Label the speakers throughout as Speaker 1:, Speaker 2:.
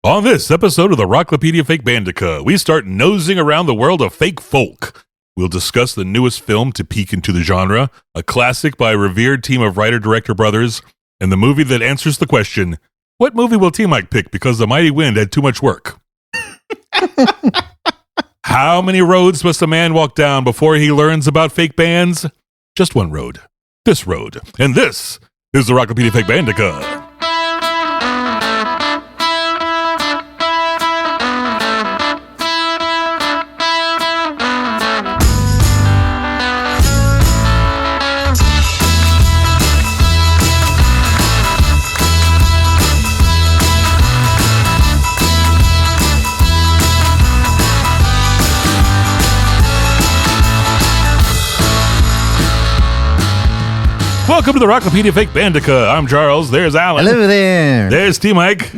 Speaker 1: On this episode of the Rocklopedia Fake Bandica, we start nosing around the world of fake folk. We'll discuss the newest film to peek into the genre, a classic by a revered team of writer-director brothers, and the movie that answers the question, what movie will T-Mike pick because The Mighty Wind had too much work? How many roads must a man walk down before he learns about fake bands? Just one road. This road. And this is the Rocklopedia Fake Bandica. Welcome to the Rocklopedia Fake Bandica. I'm Charles. There's Alan.
Speaker 2: Hello there.
Speaker 1: There's T-Mike.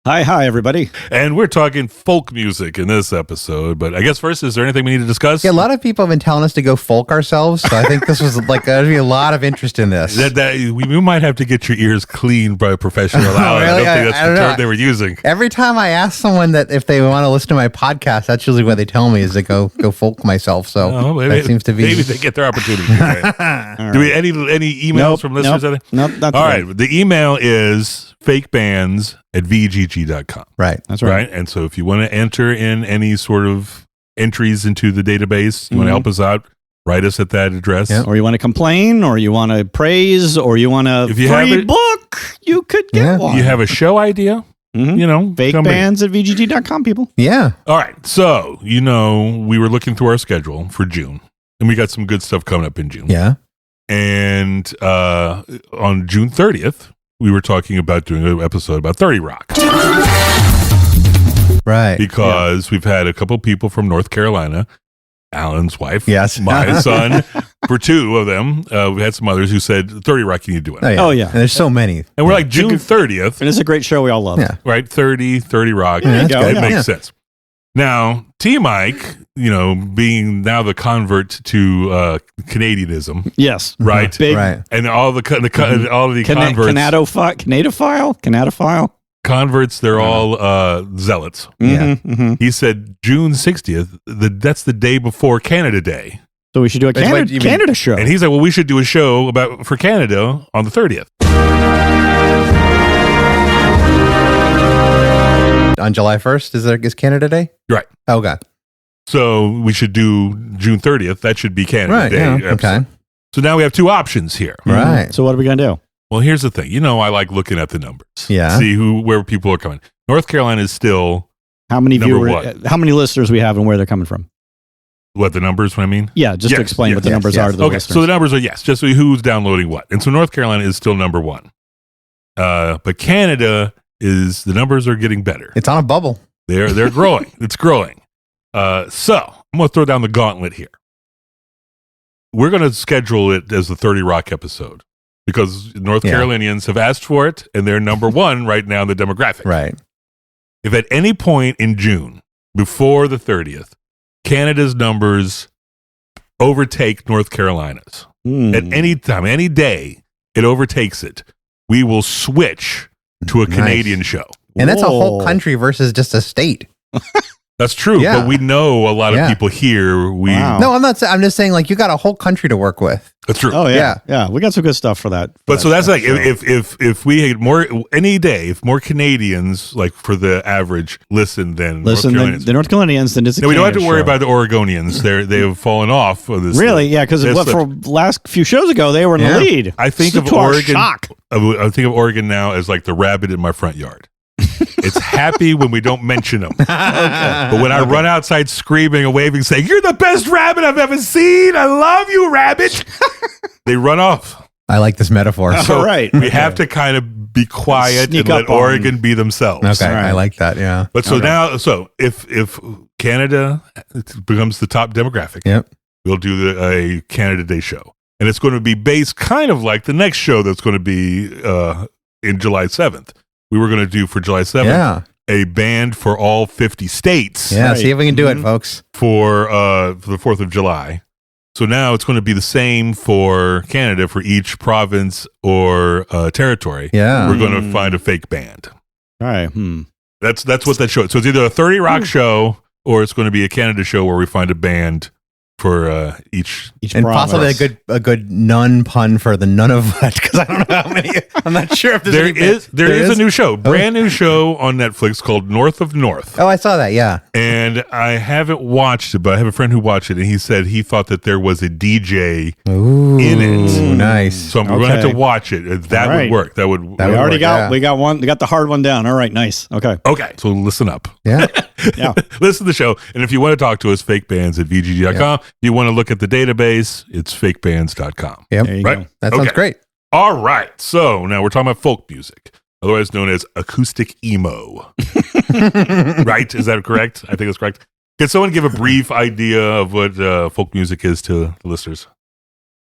Speaker 3: Hi, everybody.
Speaker 1: And we're talking folk music in this episode. But I guess first, is there anything we need to discuss?
Speaker 2: Yeah, a lot of people have been telling us to go folk ourselves, so I think this was like there'd be a lot of interest in this.
Speaker 1: We might have to get your ears cleaned by a professional. Alan.
Speaker 2: Really?
Speaker 1: I don't think that's the term they were using.
Speaker 2: Every time I ask someone that if they want to listen to my podcast, that's usually what they tell me is to go folk myself. So that seems to be
Speaker 1: maybe they get their opportunity. Right. Do we any emails from listeners?
Speaker 3: Nope. All
Speaker 1: right. The email is fakebands@vgg.com.
Speaker 2: Right.
Speaker 3: That's right.
Speaker 1: And so if you want to enter in any sort of entries into the database, you want to help us out, write us at that address.
Speaker 2: Yeah.
Speaker 3: Or you want to complain, or you want to praise, or you want a free book, you could get one.
Speaker 1: You have a show idea,
Speaker 3: fakebands@vgg.com, people.
Speaker 2: Yeah.
Speaker 1: All right. So, we were looking through our schedule for June, and we got some good stuff coming up in June.
Speaker 2: Yeah.
Speaker 1: And on June 30th, we were talking about doing an episode about 30 Rock.
Speaker 2: Right.
Speaker 1: Because we've had a couple people from North Carolina, Alan's wife,
Speaker 2: yes,
Speaker 1: my son, for two of them. We had some others who said 30 Rock, you need to do it.
Speaker 3: Oh, yeah.
Speaker 2: And there's so many.
Speaker 1: And we're like, June 30th.
Speaker 3: And it's a great show we all love.
Speaker 2: Yeah.
Speaker 1: Right? 30 Rock.
Speaker 3: There you go.
Speaker 1: It makes sense. Now, T-Mike, being now the convert to Canadianism.
Speaker 3: Yes.
Speaker 1: Right.
Speaker 3: Big,
Speaker 2: right.
Speaker 1: And all the converts.
Speaker 3: Canatophile.
Speaker 1: Converts, they're all zealots.
Speaker 2: Yeah.
Speaker 1: He said June 60th, that's the day before Canada Day.
Speaker 3: So we should do a Canada show.
Speaker 1: And he's like, well, we should do a show for Canada on the 30th.
Speaker 2: On July 1st, is Canada Day?
Speaker 1: Right.
Speaker 2: Okay.
Speaker 1: So we should do June 30th. That should be Canada Day.
Speaker 2: Yeah.
Speaker 1: Episode.
Speaker 2: Okay.
Speaker 1: So now we have two options here.
Speaker 2: Right.
Speaker 3: So what are we going to do?
Speaker 1: Well, here's the thing. I like looking at the numbers.
Speaker 2: Yeah.
Speaker 1: See where people are coming. North Carolina is still
Speaker 3: how many
Speaker 1: number
Speaker 3: viewers,
Speaker 1: one.
Speaker 3: how many listeners we have and where they're coming from.
Speaker 1: What the numbers, what I mean?
Speaker 3: Yeah, just to explain what the numbers are to the listeners.
Speaker 1: So the numbers are, just who's downloading what. And so North Carolina is still number one. But Canada the numbers are getting better.
Speaker 2: It's on a bubble.
Speaker 1: They're growing. It's growing. So I'm going to throw down the gauntlet here. We're going to schedule it as the 30 Rock episode because North Carolinians have asked for it, and they're number one right now in the demographic.
Speaker 2: Right.
Speaker 1: If at any point in June, before the 30th, Canada's numbers overtake North Carolina's, at any time, any day, it overtakes it, we will switch to a Canadian show.
Speaker 2: And that's a whole country versus just a state.
Speaker 1: That's true,
Speaker 2: Yeah.
Speaker 1: but we know a lot of people here.
Speaker 3: Wow.
Speaker 2: No, I'm just saying like you got a whole country to work with.
Speaker 1: That's true.
Speaker 3: Oh yeah. We got some good stuff for that.
Speaker 1: But so that's like if we had more any day, if more Canadians like for the average listen than North Carolinians,
Speaker 3: the North Carolinians, then it's a
Speaker 1: we don't have to worry
Speaker 3: show.
Speaker 1: about the Oregonians. They have fallen off of this.
Speaker 3: Really? Yeah, because for last few shows ago they were in the lead.
Speaker 1: I think of Oregon. I think of Oregon now as like the rabbit in my front yard. It's happy when we don't mention them. But when I run outside screaming and waving, saying, "You're the best rabbit I've ever seen. I love you, rabbit," they run off.
Speaker 2: I like this metaphor.
Speaker 1: So we have to kind of be quiet and let Oregon be themselves.
Speaker 2: Okay, I like that. Yeah.
Speaker 1: But so if Canada becomes the top demographic, we'll do a Canada Day show, and it's going to be based kind of like the next show that's going to be in July 7th. We were going to do for July 7th a band for all 50 states.
Speaker 2: Yeah, see if we can do it, folks.
Speaker 1: For the 4th of July. So now it's going to be the same for Canada for each province or territory.
Speaker 2: Yeah.
Speaker 1: We're going to find a fake band.
Speaker 3: All right.
Speaker 1: That's what that show is. So it's either a 30 Rock show or it's going to be a Canada show where we find a band for each
Speaker 2: and possibly a good nun pun for the Nunavut, because I don't know how many. I'm not sure if
Speaker 1: there is a new show, brand new show on Netflix called North of North.
Speaker 2: Oh, I saw that. Yeah,
Speaker 1: and I haven't watched it, but I have a friend who watched it, and he said he thought that there was a DJ in it.
Speaker 2: Nice.
Speaker 1: So we're going to have to watch it. That would work. That would.
Speaker 3: We already got we got one. We got the hard one down. All right, nice. Okay.
Speaker 1: So listen up.
Speaker 2: Yeah.
Speaker 3: Yeah.
Speaker 1: Listen to the show, and if you want to talk to us, fakebands@vgg.com. If you want to look at the database, it's fakebands.com.
Speaker 2: Yep.
Speaker 1: Right?
Speaker 2: That sounds great.
Speaker 1: All right. So now we're talking about folk music, otherwise known as acoustic emo. Right? Is that correct? I think that's correct. Can someone give a brief idea of what folk music is to the listeners?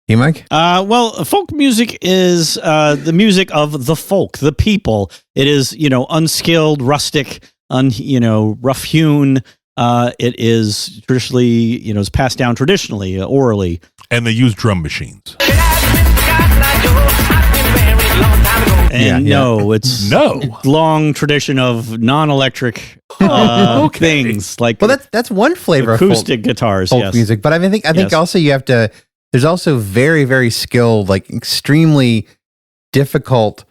Speaker 2: You, Mike?
Speaker 3: Well, folk music is the music of the folk, the people. It is, unskilled, rustic, rough-hewn. It is traditionally, it's passed down traditionally, orally.
Speaker 1: And they use drum machines.
Speaker 3: And it's long tradition of non-electric things like
Speaker 2: that's one flavor
Speaker 3: acoustic
Speaker 2: of
Speaker 3: guitars,
Speaker 2: folk music. But I think also you have to. There's also very, very skilled, like extremely difficult,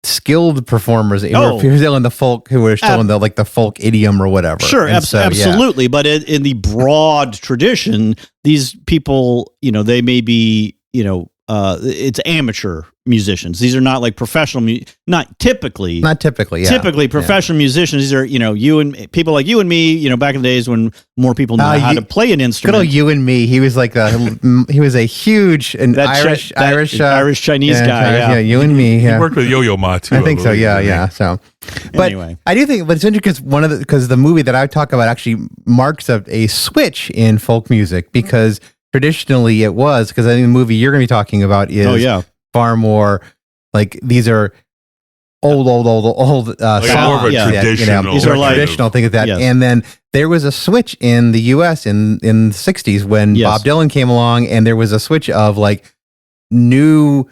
Speaker 2: skilled performers who are still in the folk, who are still in the folk idiom or whatever.
Speaker 3: Sure, absolutely. Yeah. But in the broad tradition, these people, they may be, it's amateur musicians. These are not like professional, not typically. Yeah. Typically professional musicians. These are, people like you and me, back in the days when more people knew how to play an instrument.
Speaker 2: Good old you and me. He was like he was a huge Irish
Speaker 3: Chinese guy.
Speaker 2: Yeah, you and me. Yeah.
Speaker 1: He worked with Yo-Yo Ma too.
Speaker 2: I think so. Yeah. So, but anyway, I do think, but it's interesting because the movie that I talk about actually marks a switch in folk music, because traditionally it was, because I think the movie you're going to be talking about is far more like these are old songs.
Speaker 1: More of a traditional.
Speaker 2: These are like traditional things like that. Yes. And then there was a switch in the U.S. in the 60s when Bob Dylan came along, and there was a switch of like new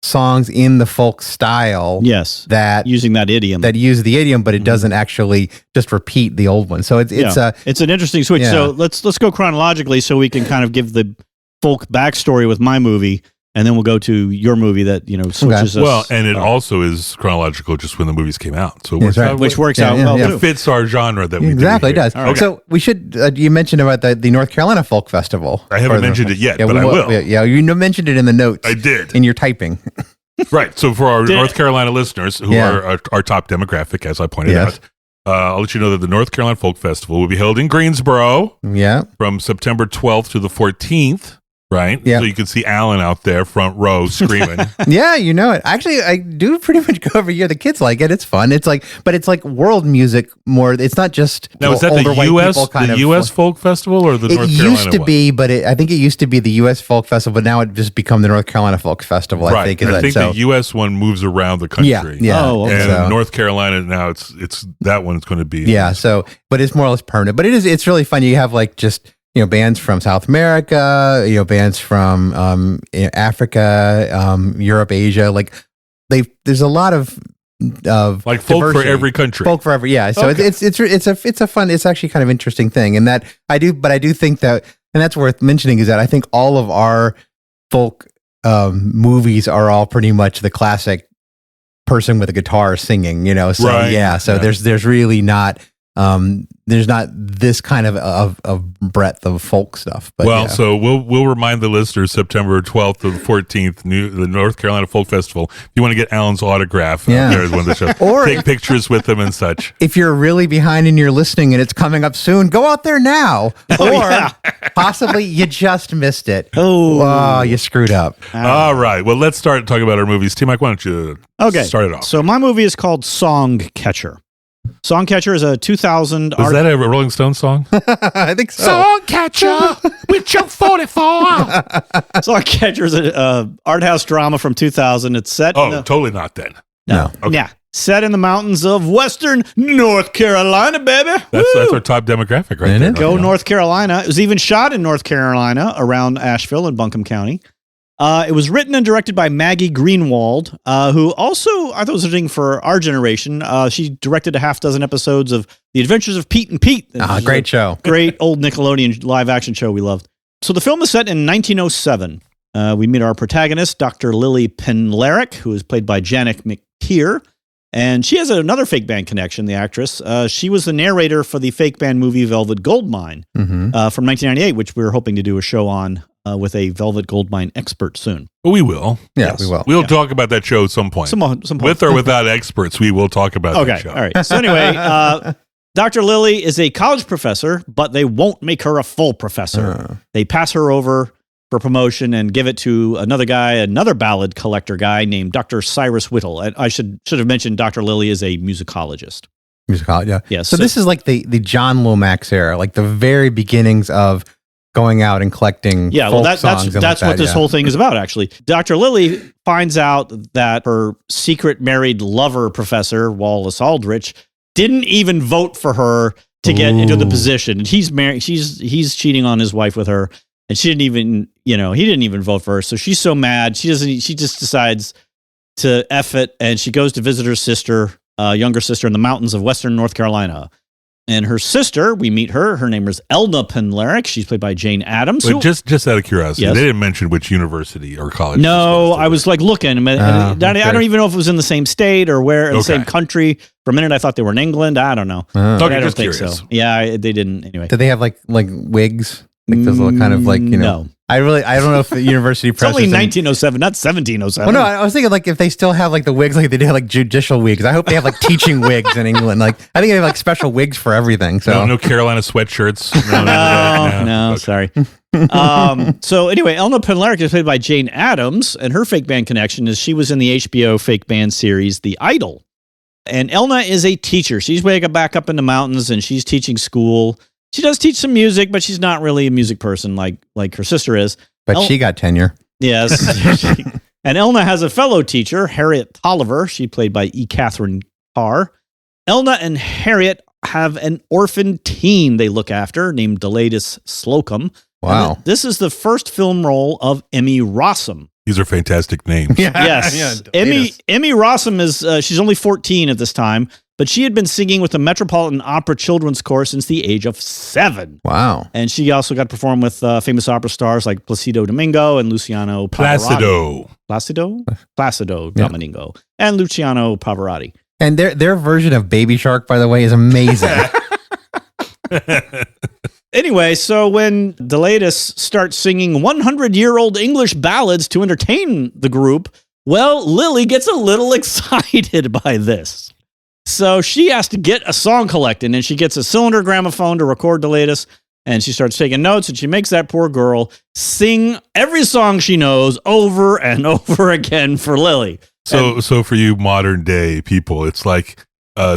Speaker 2: songs in the folk style.
Speaker 3: Yes.
Speaker 2: That
Speaker 3: using that idiom.
Speaker 2: That use the idiom, but it doesn't actually just repeat the old one. So it's
Speaker 3: an interesting switch. Yeah. So let's go chronologically so we can kind of give the folk backstory with my movie, and then we'll go to your movie that switches us.
Speaker 1: Well, and it also is chronological just when the movies came out, so
Speaker 3: which works out well.
Speaker 1: It fits our genre that we
Speaker 2: exactly does. Right. So we should. You mentioned about the North Carolina Folk Festival.
Speaker 1: I haven't mentioned it yet, but I will.
Speaker 2: Yeah, you mentioned it in the notes.
Speaker 1: I did
Speaker 2: in your typing.
Speaker 1: Right. So for our North Carolina listeners, who are our top demographic, as I pointed out. I'll let you know that the North Carolina Folk Festival will be held in Greensboro.
Speaker 2: Yeah.
Speaker 1: From September 12th to the 14th. Right?
Speaker 2: Yeah.
Speaker 1: So you can see Alan out there, front row, screaming.
Speaker 2: Yeah, you know it. Actually, I do pretty much go every year. The kids like it. It's fun. It's like world music more. It's not just
Speaker 1: now. Is that the U.S. Folk Festival or the North Carolina one? It
Speaker 2: used to be, but I think it used to be the U.S. Folk Festival, but now it just become the North Carolina Folk Festival.
Speaker 1: Right. I think the U.S. one moves around the country.
Speaker 2: Yeah.
Speaker 1: And North Carolina now it's that one is going to be.
Speaker 2: Yeah. So, but it's more or less permanent. But it's really fun. You have like just. Bands from South America, bands from Africa, Europe, Asia. Like there's a lot of
Speaker 1: like folk diversity. For every country.
Speaker 2: Folk for every, yeah. So it's a fun. It's actually kind of interesting thing, and that I do think that, and that's worth mentioning, is that I think all of our folk movies are all pretty much the classic person with a guitar singing. So right. So there's really not. There's not this kind of breadth of folk stuff. But
Speaker 1: so we'll remind the listeners September 12th to the 14th, the North Carolina Folk Festival. If you want to get Alan's autograph, there's one of the shows. Or take pictures with him and such.
Speaker 2: If you're really behind and you're listening and it's coming up soon, go out there now. Or possibly you just missed it. Oh, you screwed up.
Speaker 1: All right. Well, let's start talking about our movies. T-Mike, why don't you start it off?
Speaker 3: So my movie is called Songcatcher. Songcatcher is a 2000.
Speaker 1: Is that a Rolling Stones song?
Speaker 2: I think so.
Speaker 1: Songcatcher with your 44.
Speaker 3: Songcatcher is an art house drama from 2000. It's set.
Speaker 1: Totally not then.
Speaker 2: No.
Speaker 1: Okay.
Speaker 3: Yeah. Set in the mountains of Western North Carolina, baby.
Speaker 1: That's our top demographic right there.
Speaker 3: Go North Carolina. It was even shot in North Carolina around Asheville and Buncombe County. It was written and directed by Maggie Greenwald, who also, I thought was interesting for our generation. She directed a half dozen episodes of The Adventures of Pete and Pete.
Speaker 2: Great show.
Speaker 3: Great old Nickelodeon live action show we loved. So the film is set in 1907. We meet our protagonist, Dr. Lily Penlerick, who is played by Janet McTeer. And she has another fake band connection, the actress. She was the narrator for the fake band movie Velvet Goldmine from 1998, which we were hoping to do a show on with a Velvet Goldmine expert soon.
Speaker 1: Well, we will.
Speaker 2: Yeah,
Speaker 3: Yes.
Speaker 2: we will.
Speaker 1: We'll talk about that show at some point.
Speaker 3: Some point.
Speaker 1: With or without experts, we will talk about that show.
Speaker 3: All right. So anyway, Dr. Lily is a college professor, but they won't make her a full professor. They pass her over for promotion and give it to another ballad collector guy named Dr. Cyrus Whittle. And I should have mentioned Dr. Lily is a musicologist.
Speaker 2: Yeah.
Speaker 3: Yes.
Speaker 2: So this is like the John Lomax era, like the very beginnings of going out and collecting folk songs.
Speaker 3: That's what this whole thing is about, actually. Dr. Lily finds out that her secret married lover professor, Wallace Aldrich, didn't even vote for her to get into the position. And he's married. He's cheating on his wife with her. And she didn't even, he didn't even vote for her. So she's so mad. She just decides to F it. And she goes to visit her sister, younger sister in the mountains of Western North Carolina. And her sister, we meet her. Her name is Elna Penlerick. She's played by Jane Addams.
Speaker 1: Wait, just out of curiosity,
Speaker 3: Yes.
Speaker 1: They didn't mention which university or college.
Speaker 3: No, I was like looking. I don't even know if it was in the same state or where, in the same country. For a minute, I thought they were in England. I don't know. I don't think so. Yeah, they didn't. Anyway.
Speaker 2: Did they have like wigs? Like those little kind of
Speaker 3: No.
Speaker 2: I don't know if the university press.
Speaker 3: It's only 1907, not 1707.
Speaker 2: Well, no, I was thinking like if they still have like the wigs, like they do like judicial wigs. I hope they have like teaching wigs in England. Like I think they have like special wigs for everything. So
Speaker 1: no Carolina sweatshirts.
Speaker 3: No, sorry. So anyway, Elna Penlerick is played by Jane Addams, and her fake band connection is she was in the HBO fake band series The Idol. And Elna is a teacher. She's back up in the mountains, and she's teaching school. She does teach some music, but she's not really a music person like her sister is.
Speaker 2: But she got tenure.
Speaker 3: Yes. And Elna has a fellow teacher, Harriet Tolliver. She played by E. Catherine Carr. Elna and Harriet have an orphan teen they look after named Deladis Slocum.
Speaker 2: Wow.
Speaker 3: This is the first film role of Emmy Rossum.
Speaker 1: These are fantastic names.
Speaker 3: Yes. Emmy Rossum is, she's only 14 at this time, but she had been singing with the Metropolitan Opera Children's Corps since the age of 7.
Speaker 2: Wow.
Speaker 3: And she also got to perform with famous opera stars like Placido Domingo and Luciano Pavarotti. Placido Domingo and Luciano Pavarotti.
Speaker 2: And their version of Baby Shark, by the way, is amazing.
Speaker 3: Anyway, so when Deladis starts singing 100-year-old English ballads to entertain the group, well, Lily gets a little excited by this. So she has to get a song collected, and she gets a cylinder gramophone to record Deladis, and she starts taking notes, and she makes that poor girl sing every song she knows over and over again for Lily.
Speaker 1: So for you modern day people, it's like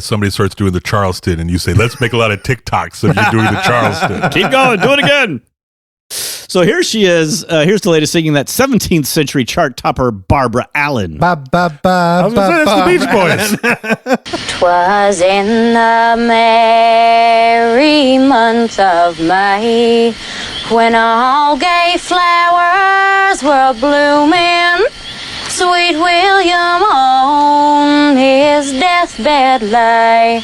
Speaker 1: somebody starts doing the Charleston and you say, let's make a lot of TikToks of you doing the Charleston.
Speaker 3: Keep going, do it again. So here she is. Here's the latest singing that 17th century chart topper, Barbara Allen.
Speaker 1: I was going to say, that's the Beach Boys.
Speaker 4: 'Twas in the merry month of May, when all gay flowers were blooming, sweet William on his deathbed lay,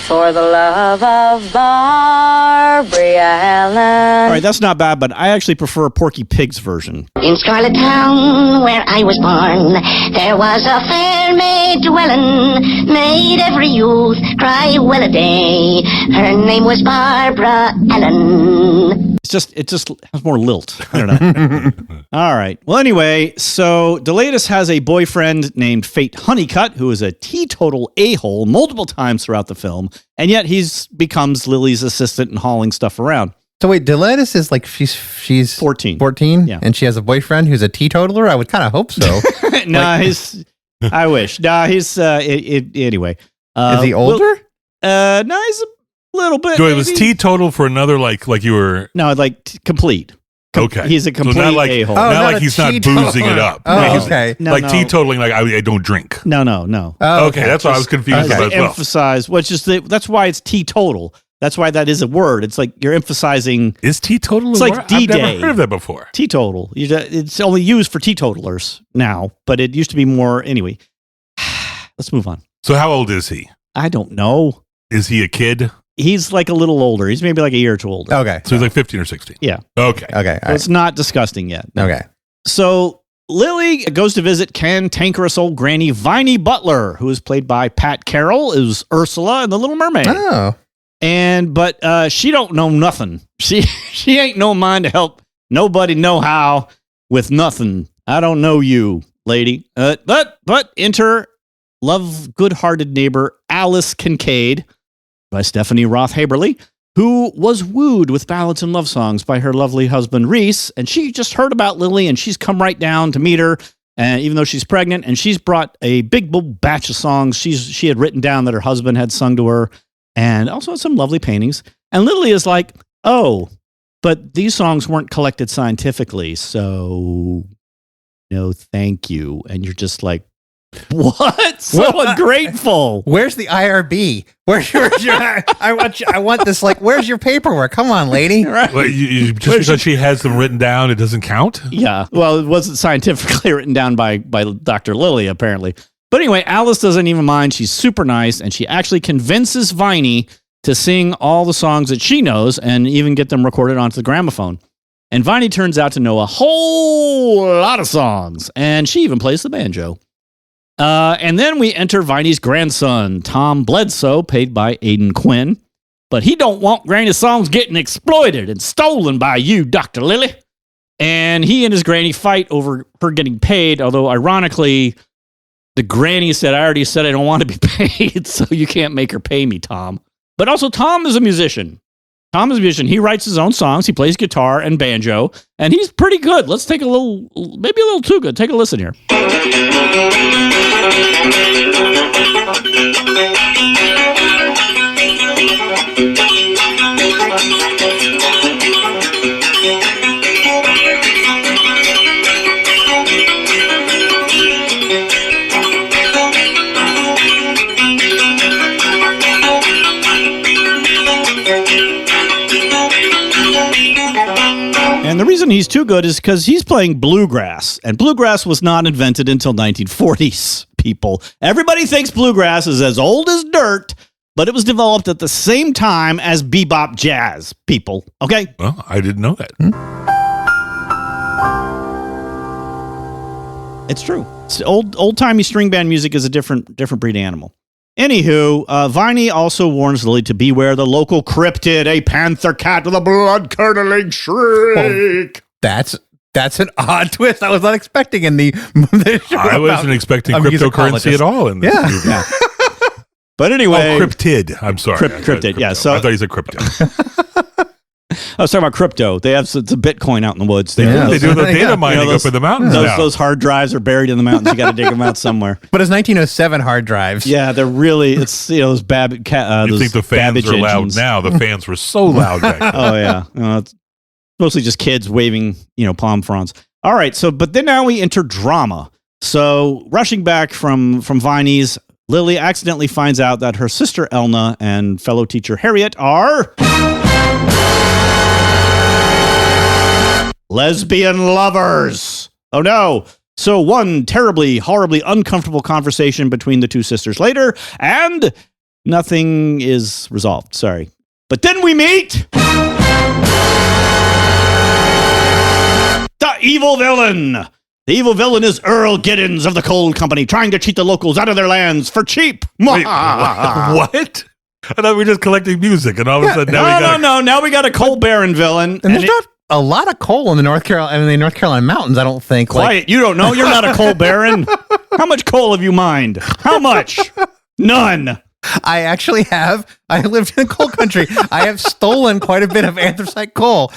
Speaker 4: for the love of Barbara Allen.
Speaker 3: All right, that's not bad, but I actually prefer Porky Pig's version.
Speaker 5: In Scarlet Town, where I was born, there was a fair maid dwelling, made every youth cry well-a-day. Her name was Barbara Allen.
Speaker 3: It just has more lilt. I don't know. All right. Well, anyway, so Deladis has a boyfriend named Fate Honeycutt, who is a teetotal a-hole multiple times throughout the film, and yet he's becomes Lily's assistant and hauling stuff around.
Speaker 2: So wait, Deladis is like she's
Speaker 3: 14.
Speaker 2: 14?
Speaker 3: Yeah.
Speaker 2: And she has a boyfriend who's a teetotaler? I would kind of hope so.
Speaker 3: I wish. He's anyway.
Speaker 2: Is he older?
Speaker 3: No, he's a little bit.
Speaker 1: So it was teetotal for another, like you were.
Speaker 3: No, complete.
Speaker 1: Okay.
Speaker 3: He's a complete
Speaker 1: so not like,
Speaker 3: a-hole.
Speaker 1: not like he's not boozing it up.
Speaker 2: Oh,
Speaker 1: Like,
Speaker 2: okay.
Speaker 3: No,
Speaker 1: like
Speaker 3: no.
Speaker 1: teetotaling, like I don't drink.
Speaker 3: No.
Speaker 2: Oh,
Speaker 1: Okay, that's why I was confused
Speaker 3: To
Speaker 1: about as well.
Speaker 3: emphasize, that's why it's teetotal. That's why that is a word. It's like you're emphasizing.
Speaker 1: Is teetotal?
Speaker 3: It's like D-Day.
Speaker 1: I've never heard of that before.
Speaker 3: Teetotal. It's only used for teetotalers now, but it used to be more. Anyway, let's move on.
Speaker 1: So how old is he?
Speaker 3: I don't know.
Speaker 1: Is he a kid?
Speaker 3: He's like a little older. He's maybe like a year or two older.
Speaker 2: Okay.
Speaker 1: So he's like 15 or 16.
Speaker 3: Yeah.
Speaker 1: Okay.
Speaker 2: Okay.
Speaker 3: So it's not disgusting yet.
Speaker 2: Okay.
Speaker 3: So Lily goes to visit cantankerous old granny Viney Butler, who is played by Pat Carroll, is Ursula in The Little Mermaid.
Speaker 2: Oh.
Speaker 3: But she don't know nothing. She ain't no mind to help nobody know how with nothing. I don't know you, lady. But enter love good-hearted neighbor Alice Kincaid by Stephanie Roth Haberly, who was wooed with ballads and love songs by her lovely husband, Reese. And she just heard about Lily, and she's come right down to meet her, and even though she's pregnant. And she's brought a big batch of songs she had written down that her husband had sung to her, and also some lovely paintings. And Lily is like, oh, but these songs weren't collected scientifically, so no thank you. And you're just like, what? So ungrateful.
Speaker 2: Where's the IRB? Where's your I want this, like, where's your paperwork? Come on, lady.
Speaker 3: Right.
Speaker 1: Well, just because she has them written down, it doesn't count?
Speaker 3: Yeah. Well, it wasn't scientifically written down by Dr. Lily, apparently. But anyway, Alice doesn't even mind. She's super nice, and she actually convinces Viney to sing all the songs that she knows and even get them recorded onto the gramophone. And Viney turns out to know a whole lot of songs, and she even plays the banjo. And then we enter Viney's grandson, Tom Bledsoe, played by Aidan Quinn. But he don't want Granny's songs getting exploited and stolen by you, Dr. Lily. And he and his granny fight over her getting paid, although ironically, the granny said, I already said I don't want to be paid, so you can't make her pay me, Tom. But also, Tom is a musician. He writes his own songs. He plays guitar and banjo, and he's pretty good. Let's take maybe a little too good. Take a listen here. And the reason he's too good is because he's playing bluegrass. And bluegrass was not invented until 1940s, people. Everybody thinks bluegrass is as old as dirt, but it was developed at the same time as bebop jazz, people. Okay?
Speaker 1: Well, I didn't know that.
Speaker 3: It's true. It's old-timey string band music is a different breed animal. Anywho, Viney also warns Lily to beware the local cryptid, a panther cat with a blood-curdling shriek.
Speaker 2: That's an odd twist I was not expecting in the show.
Speaker 1: I wasn't expecting cryptocurrency at all in this movie.
Speaker 3: Yeah. But anyway.
Speaker 1: Cryptid. I'm sorry.
Speaker 3: Cryptid, yeah. So
Speaker 1: I thought he said crypto.
Speaker 3: I was talking about crypto. They have it's a Bitcoin out in the woods.
Speaker 1: They do the data mining up in the mountains.
Speaker 3: Those hard drives are buried in the mountains. You got to dig them out somewhere.
Speaker 2: But it's 1907 hard drives.
Speaker 3: Yeah, they're really. It's those Babbage.
Speaker 1: You think the fans are loud now? The fans were so loud back then.
Speaker 3: Oh yeah, it's mostly just kids waving, palm fronds. All right, but then now we enter drama. So rushing back from Viney's, Lily accidentally finds out that her sister Elna and fellow teacher Harriet are lesbian lovers. Oh no. So one terribly, horribly uncomfortable conversation between the two sisters later, and nothing is resolved. Sorry. But then we meet the evil villain. The evil villain is Earl Giddens of the Coal Company, trying to cheat the locals out of their lands for cheap.
Speaker 1: Wait, what? I thought we were just collecting music, and all of a sudden
Speaker 3: now we got a coal baron villain.
Speaker 2: And there's not a lot of coal in the North Carolina mountains, I don't think.
Speaker 3: Quiet, you don't know. You're not a coal baron. How much coal have you mined? How much? None.
Speaker 2: I actually have. I lived in coal country. I have stolen quite a bit of anthracite coal.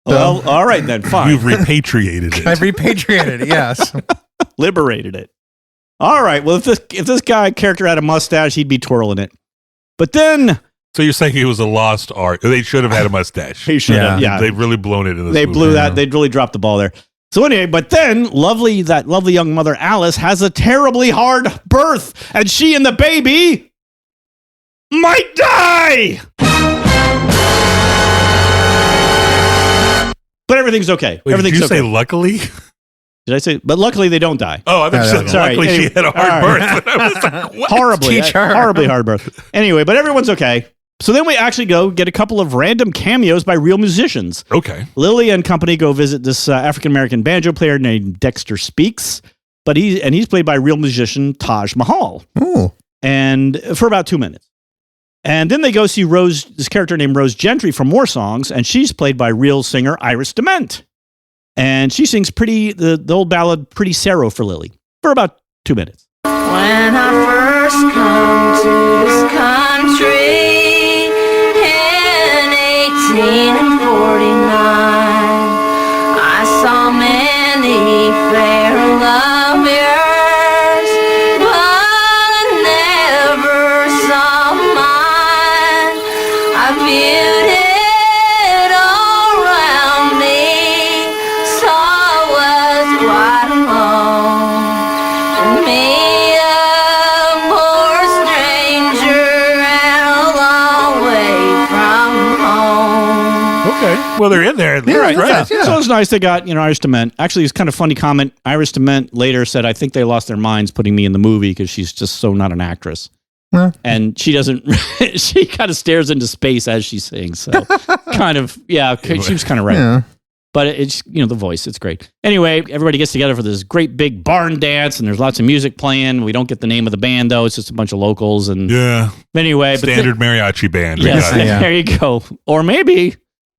Speaker 3: Well, all right then, fine.
Speaker 1: You've repatriated it.
Speaker 2: I've repatriated it, yes.
Speaker 3: Liberated it. All right, well, if this character had a mustache, he'd be twirling it. But then...
Speaker 1: So you're saying he was a lost art. They should have had a mustache.
Speaker 3: He should have, yeah.
Speaker 1: They've really blown it in this
Speaker 3: They
Speaker 1: movie.
Speaker 3: blew that. They'd really dropped the ball there. So anyway, but then that lovely young mother, Alice, has a terribly hard birth, and she and the baby might die! But everything's okay.
Speaker 1: Wait,
Speaker 3: Everything's
Speaker 1: did you
Speaker 3: okay.
Speaker 1: say luckily?
Speaker 3: Did I say? But luckily they don't die.
Speaker 1: Oh, I thought you said
Speaker 3: Sorry.
Speaker 1: luckily
Speaker 3: Anyway,
Speaker 1: she had a hard birth. I was like, what?
Speaker 3: Horribly hard birth. Anyway, but everyone's okay. So then we actually go get a couple of random cameos by real musicians.
Speaker 1: Okay.
Speaker 3: Lily and company go visit this African-American banjo player named Dexter Speaks, but he's played by real musician Taj Mahal.
Speaker 2: Ooh.
Speaker 3: And for about 2 minutes. And then they go see this character named Rose Gentry from more songs, and she's played by real singer Iris DeMent. And she sings the old ballad Pretty Sorrow for Lily for about 2 minutes.
Speaker 6: When I first come to this country in 1849, I saw many fair lovers, but I never saw mine. I viewed it all around me, saw was quite alone, and me a poor stranger and a long way from home.
Speaker 1: Okay. Well, they're in there.
Speaker 2: Yeah,
Speaker 1: Right.
Speaker 2: yeah.
Speaker 3: So it's nice they got, Iris DeMent. Actually, it's kind of funny comment. Iris DeMent later said, I think they lost their minds putting me in the movie because she's just so not an actress.
Speaker 2: Huh.
Speaker 3: And she doesn't, she kind of stares into space as she sings. So kind of, yeah, she was kind of right.
Speaker 2: Yeah.
Speaker 3: But it's, the voice, it's great. Anyway, everybody gets together for this great big barn dance, and there's lots of music playing. We don't get the name of the band, though. It's just a bunch of locals. And
Speaker 1: Yeah.
Speaker 3: anyway,
Speaker 1: Standard mariachi band. We
Speaker 3: yes,
Speaker 1: got it.
Speaker 2: Yeah.
Speaker 3: there you go. Or maybe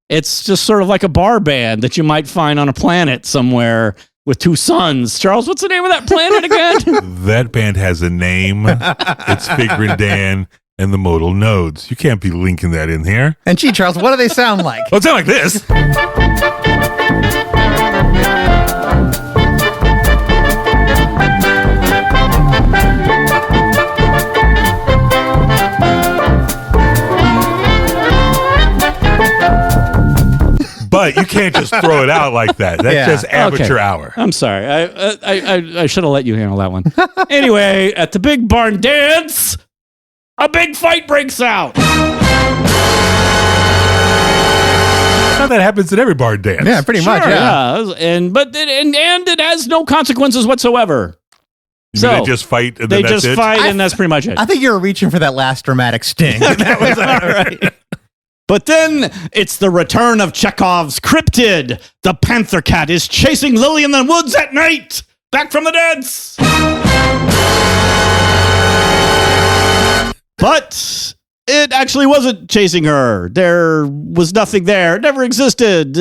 Speaker 3: it's just sort of like a bar band that you might find on a planet somewhere with two suns. Charles, what's the name of that planet again?
Speaker 1: That band has a name. It's Figrin Dan and the Modal Nodes. You can't be linking that in here.
Speaker 2: And gee, Charles, what do they sound like?
Speaker 1: Oh, it sounds like this. But you can't just throw it out like that. That's
Speaker 2: Yeah.
Speaker 1: just amateur
Speaker 3: Okay.
Speaker 1: hour.
Speaker 3: I'm sorry. I should have let you handle that one. Anyway, at the big barn dance, a big fight breaks out.
Speaker 1: How that happens at every bar dance.
Speaker 2: Yeah, pretty much.
Speaker 3: Sure,
Speaker 2: Yeah.
Speaker 3: And it has no consequences whatsoever.
Speaker 1: So they just fight and
Speaker 3: They
Speaker 1: then that's
Speaker 3: just
Speaker 1: it?
Speaker 3: fight, and that's pretty much it.
Speaker 2: I think you were reaching for that last dramatic sting. That was
Speaker 3: All right. But then it's the return of Chekhov's cryptid. The panther cat is chasing Lily in the woods at night, back from the dance. But it actually wasn't chasing her. There was nothing there. It never existed.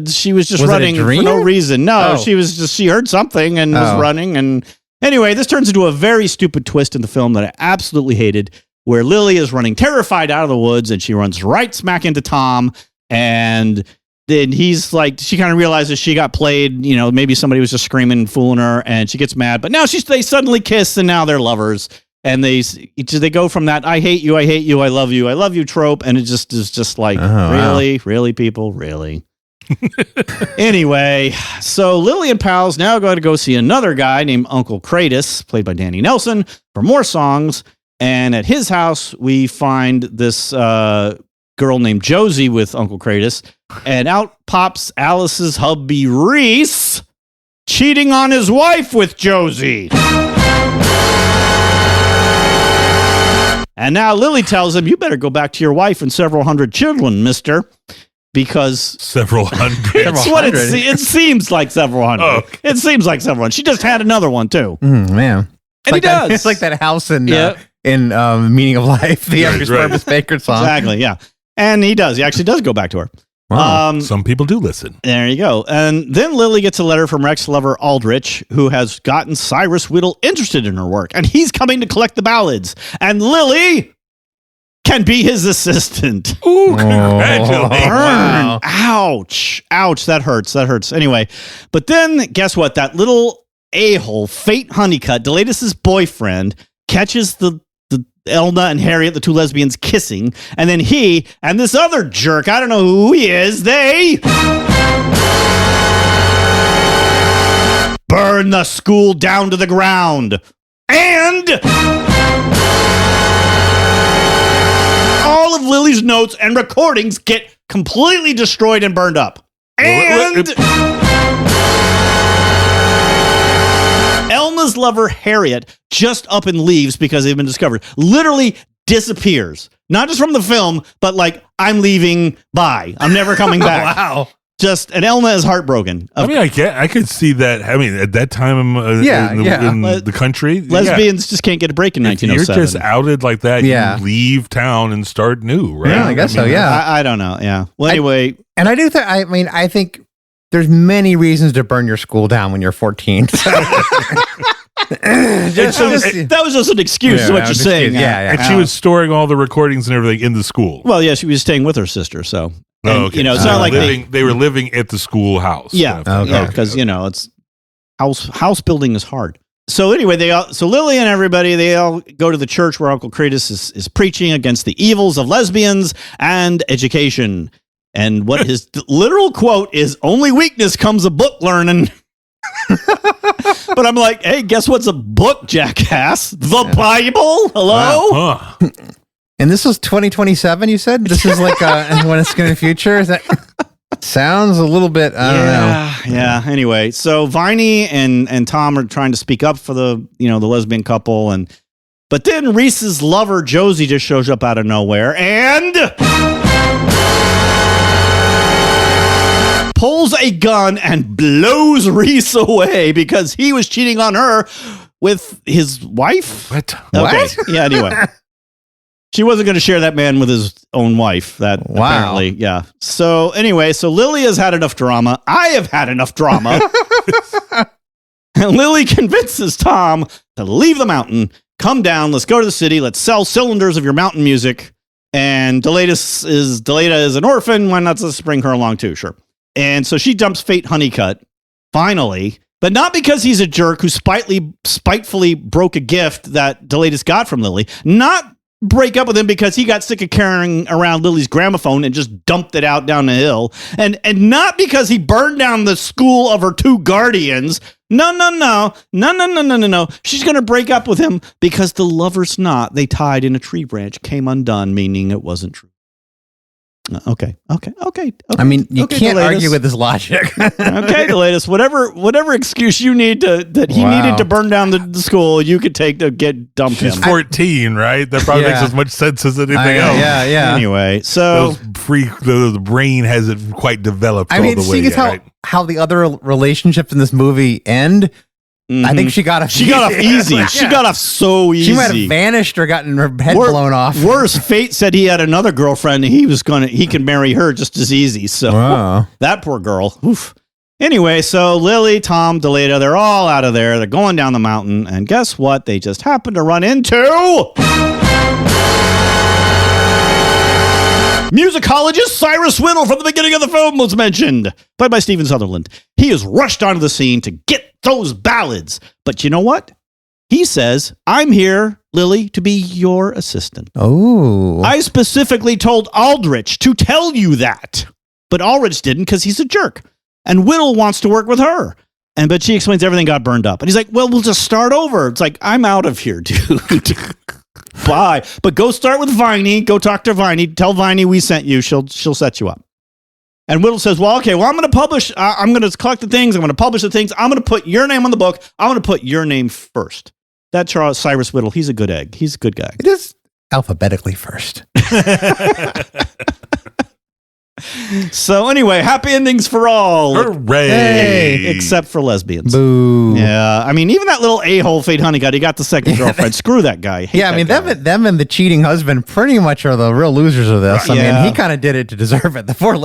Speaker 3: She was just
Speaker 2: Was it a
Speaker 3: running for
Speaker 2: dream?
Speaker 3: no reason. No,
Speaker 2: Oh.
Speaker 3: she heard something and was
Speaker 2: Oh.
Speaker 3: running. And anyway, this turns into a very stupid twist in the film that I absolutely hated, where Lily is running terrified out of the woods and she runs right smack into Tom. And then he's like, she kind of realizes she got played. Maybe somebody was just screaming and fooling her, and she gets mad. But now they suddenly kiss, and now they're lovers. And they go from that I hate you, I love you trope, and it just is just like, really, people, really. Anyway, so Lily and pals now go to go see another guy named Uncle Kratos, played by Danny Nelson, for more songs. And at his house, we find this girl named Josie with Uncle Kratos, and out pops Alice's hubby Reese, cheating on his wife with Josie. And now Lily tells him, you better go back to your wife and several hundred children, mister, because
Speaker 1: Several hundred.
Speaker 3: it's what it seems like several hundred.
Speaker 1: Oh, okay.
Speaker 3: It seems like several hundred. She just had another one, too.
Speaker 2: Man.
Speaker 3: And he does.
Speaker 2: It's like that house in
Speaker 3: Yeah.
Speaker 2: Meaning of Life, the
Speaker 1: Right,
Speaker 2: Elvis
Speaker 1: right.
Speaker 2: Purvis Baker song.
Speaker 3: Exactly, yeah. And he does. He actually does go back to her.
Speaker 2: Wow.
Speaker 1: Some people do listen.
Speaker 3: There you go. And then Lily gets a letter from Rex lover Aldrich, who has gotten Cyrus Whittle interested in her work, and he's coming to collect the ballads. And Lily can be his assistant.
Speaker 1: Ooh, congratulations.
Speaker 2: Wow.
Speaker 3: Ouch. Ouch. That hurts. Anyway, but then guess what? That little a-hole, Fate Honeycutt, Delatus' boyfriend, catches the Elna and Harriet, the two lesbians, kissing, and then he and this other jerk, I don't know who he is, they burn the school down to the ground. And all of Lily's notes and recordings get completely destroyed and burned up. And Elma's lover, Harriet, just up and leaves because they've been discovered. Literally disappears. Not just from the film, but like, I'm leaving, bye. I'm never coming back.
Speaker 2: Wow.
Speaker 3: And Elma is heartbroken.
Speaker 1: I mean, I could see that. I mean, at that time in the country,
Speaker 3: lesbians just can't get a break in 1907.
Speaker 1: You're just outed like that.
Speaker 2: Yeah.
Speaker 1: You leave town and start new, right?
Speaker 2: Yeah, I guess so. Yeah.
Speaker 3: I don't know. Yeah. Well, anyway.
Speaker 2: And I do think, I think there's many reasons to burn your school down when you're 14.
Speaker 3: That was just an excuse, is what you're saying.
Speaker 1: And she was storing all the recordings and everything in the school.
Speaker 3: Well, yeah, she was staying with her sister, so.
Speaker 1: Okay.
Speaker 3: You know, it's not like
Speaker 1: they were living at the schoolhouse.
Speaker 3: Yeah, because you know, it's house building is hard. So anyway, so Lily and everybody, they all go to the church where Uncle Kratos is preaching against the evils of lesbians and education. And what his literal quote is, "Only weakness comes of book learning." But I'm like, hey, guess what's a book, jackass? The Bible? Hello?
Speaker 1: Wow. Huh.
Speaker 2: And this was 2027, you said? This is like when it's going to future? Is that sounds a little bit, I don't know.
Speaker 3: Yeah. Anyway, so Viney and Tom are trying to speak up for the lesbian couple, but then Reese's lover Josie just shows up out of nowhere and pulls a gun and blows Reese away because he was cheating on her with his wife.
Speaker 1: What?
Speaker 3: Okay.
Speaker 2: What?
Speaker 3: Yeah, anyway. She wasn't going to share that man with his own wife. Apparently, yeah. So anyway, Lily has had enough drama. I have had enough drama. And Lily convinces Tom to leave the mountain, come down, let's go to the city, let's sell cylinders of your mountain music. And Deleta is an orphan. Why not just bring her along too? Sure. And so she dumps Fate Honeycutt, finally, but not because he's a jerk who spitefully broke a gift that Deleta's got from Lily. Not break up with him because he got sick of carrying around Lily's gramophone and just dumped it out down the hill. And not because he burned down the school of her two guardians. No. She's going to break up with him because the lover's knot they tied in a tree branch came undone, meaning it wasn't true. Okay.
Speaker 2: I mean, you can't argue with his logic.
Speaker 3: Okay, Delatus, whatever excuse you need that he needed to burn down the school, you could take to get dumped him.
Speaker 1: She's 14, right? That probably makes as much sense as anything else.
Speaker 2: Yeah.
Speaker 3: Anyway, so
Speaker 1: the brain hasn't quite developed.
Speaker 2: I mean,
Speaker 1: all the way
Speaker 2: seeing as how the other relationships in this movie end. Mm-hmm. I think she got off easy.
Speaker 3: She got off so easy.
Speaker 2: She might have vanished or gotten her head blown off.
Speaker 3: Worse, Fate said he had another girlfriend and he can marry her just as easy. So that poor girl. Oof. Anyway, so Lily, Tom, Deleta, they're all out of there. They're going down the mountain. And guess what? They just happened to run into musicologist Cyrus Whittle from the beginning of the film was mentioned, played by Stephen Sutherland. He is rushed onto the scene to get those ballads. But you know what? He says, I'm here, Lily, to be your assistant.
Speaker 2: Oh.
Speaker 3: I specifically told Aldrich to tell you that. But Aldrich didn't because he's a jerk. And Whittle wants to work with her. But she explains everything got burned up. And he's like, well, we'll just start over. It's like, I'm out of here, dude. Bye. But go start with Viney. Go talk to Viney. Tell Viney we sent you. She'll set you up. And Whittle says, well, okay, I'm going to publish. I'm going to collect the things. I'm going to publish the things. I'm going to put your name on the book. I'm going to put your name first. That's Cyrus Whittle. He's a good egg. He's a good guy.
Speaker 2: It is alphabetically first.
Speaker 3: So anyway, happy endings for all.
Speaker 1: Hooray.
Speaker 2: Hey.
Speaker 3: Except for lesbians.
Speaker 2: Boo.
Speaker 3: Yeah. I mean, even that little a-hole Fate Honeycutt, he got the second girlfriend. Screw that guy.
Speaker 2: Yeah, I mean, them and the cheating husband pretty much are the real losers of this. I mean, he kind of did it to deserve it. The poor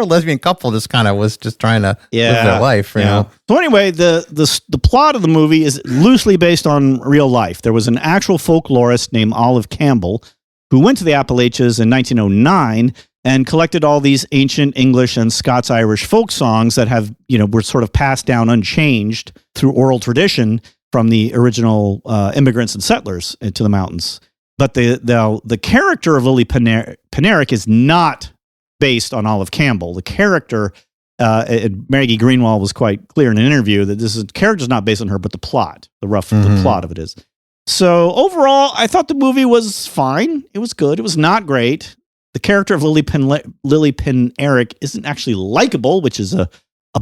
Speaker 2: lesbian couple just kind of was just trying to live their life, you know?
Speaker 3: So anyway, the plot of the movie is loosely based on real life. There was an actual folklorist named Olive Campbell who went to the Appalachians in 1909 and collected all these ancient English and Scots-Irish folk songs that were sort of passed down unchanged through oral tradition from the original immigrants and settlers into the mountains. But the character of Lily Penerick is not based on Olive Campbell. The character, Maggie Greenwald was quite clear in an interview that the character is not based on her, but the plot, the plot of it is. So overall, I thought the movie was fine. It was good. It was not great. the character of Lily Penn Eric isn't actually likable, which is a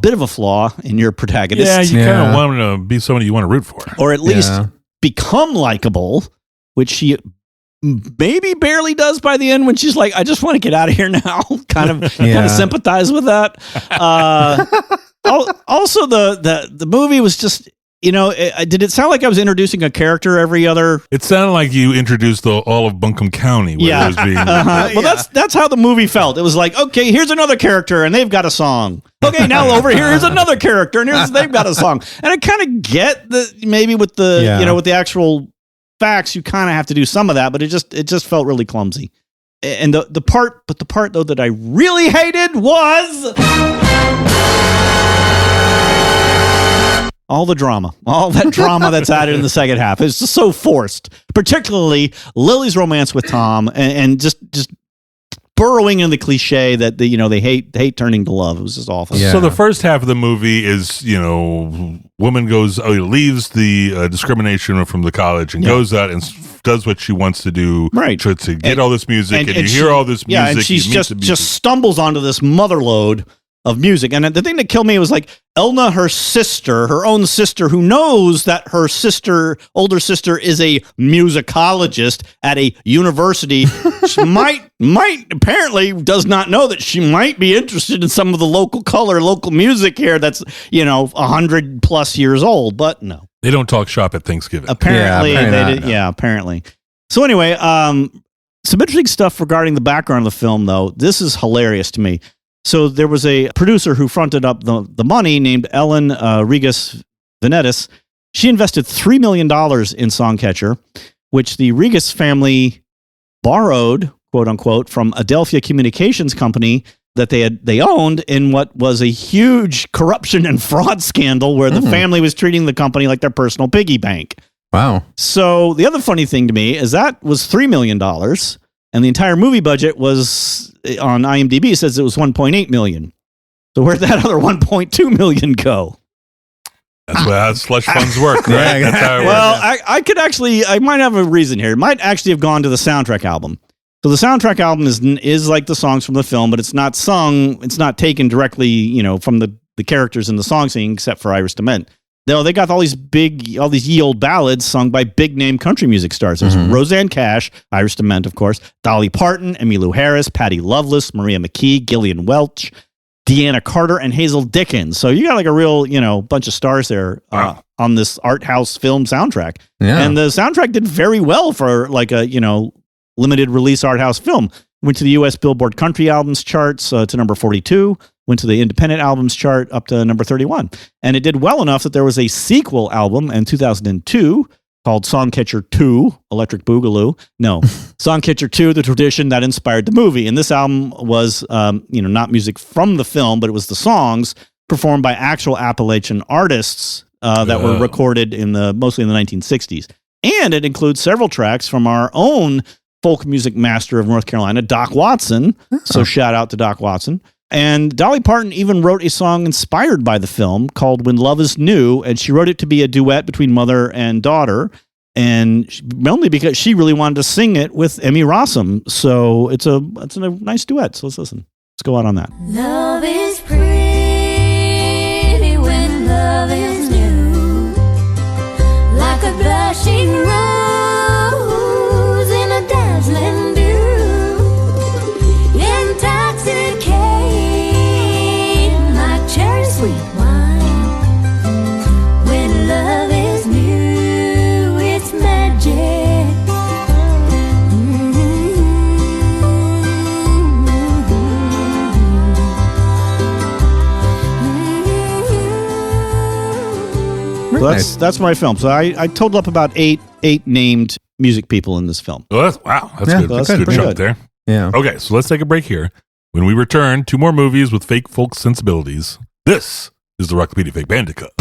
Speaker 3: bit of a flaw in your protagonist.
Speaker 1: Yeah, you kind of want him to be somebody you want to root for.
Speaker 3: Or at least become likable, which she maybe barely does by the end when she's like, I just want to get out of here now. kind of sympathize with that. Also, the movie was just, did it sound like I was introducing a character every other?
Speaker 1: It sounded like you introduced all of Buncombe County. Where it was being,
Speaker 3: Well, that's how the movie felt. It was like, okay, here's another character, and they've got a song. Okay, now over here's another character, and they've got a song. And I kind of get that maybe with the with the actual facts, you kind of have to do some of that, but it just felt really clumsy. And the part though that I really hated was all the drama, all that drama that's added in the second half. It's just so forced, particularly Lily's romance with Tom, and just burrowing in the cliche that they hate turning to love. It was just awful.
Speaker 1: So the first half of the movie is, woman leaves the discrimination from the college and goes out and does what she wants to do,
Speaker 3: right?
Speaker 1: To get all this music, and you hear all this music.
Speaker 3: Yeah, and she's just stumbles onto this mother lode of music. And the thing that killed me was like Elna, her own sister, who knows that her older sister is a musicologist at a university. She might apparently does not know that she might be interested in some of the local music here that's 100+ years old, but no.
Speaker 1: They don't talk shop at Thanksgiving.
Speaker 3: Apparently they did. Yeah, apparently. So anyway, some interesting stuff regarding the background of the film, though. This is hilarious to me. So there was a producer who fronted up the money named Ellen Regas Venetis. She invested $3 million in Songcatcher, which the Regas family borrowed, quote unquote, from Adelphia Communications Company that they owned in what was a huge corruption and fraud scandal where the family was treating the company like their personal piggy bank.
Speaker 2: Wow.
Speaker 3: So the other funny thing to me is that was $3 million. And the entire movie budget was, on IMDb, says it was $1.8 million. So where'd that other $1.2 million go?
Speaker 1: That's how slush funds work, right? That's how it
Speaker 3: works. I might have a reason here. It might actually have gone to the soundtrack album. So the soundtrack album is like the songs from the film, but it's not sung. It's not taken directly, from the characters in the song singing, except for Iris DeMent. They got all these ye old ballads sung by big name country music stars. There's Roseanne Cash, Iris DeMent, of course, Dolly Parton, Emmylou Harris, Patty Loveless, Maria McKee, Gillian Welch, Deanna Carter, and Hazel Dickens. So you got like a real, bunch of stars there on this art house film soundtrack. Yeah. And the soundtrack did very well for like a, limited release art house film. Went to the U.S. Billboard Country Albums charts to number 42. Went to the Independent Albums chart up to number 31. And it did well enough that there was a sequel album in 2002 called Songcatcher 2, Electric Boogaloo. No, Songcatcher 2, The Tradition That Inspired the Movie. And this album was, not music from the film, but it was the songs performed by actual Appalachian artists that were recorded mostly in the 1960s. And it includes several tracks from our own folk music master of North Carolina, Doc Watson. So shout out to Doc Watson. And Dolly Parton even wrote a song inspired by the film called When Love Is New, and she wrote it to be a duet between mother and daughter, and only because she really wanted to sing it with Emmy Rossum. So it's a nice duet. So let's listen. Let's go out on that.
Speaker 6: Love is pretty when love is new, like a blushing rose in a dazzling dew, intoxicating like cherry sweet wine. When love is new, it's magic.
Speaker 3: So that's my film. So I totaled up about eight named music people in this film.
Speaker 1: Well, that's good. That's a good chunk there.
Speaker 2: Yeah.
Speaker 1: Okay, so let's take a break here. When we return, 2 more movies with fake folk sensibilities. This is the Rockpedia Fake Bandicoot.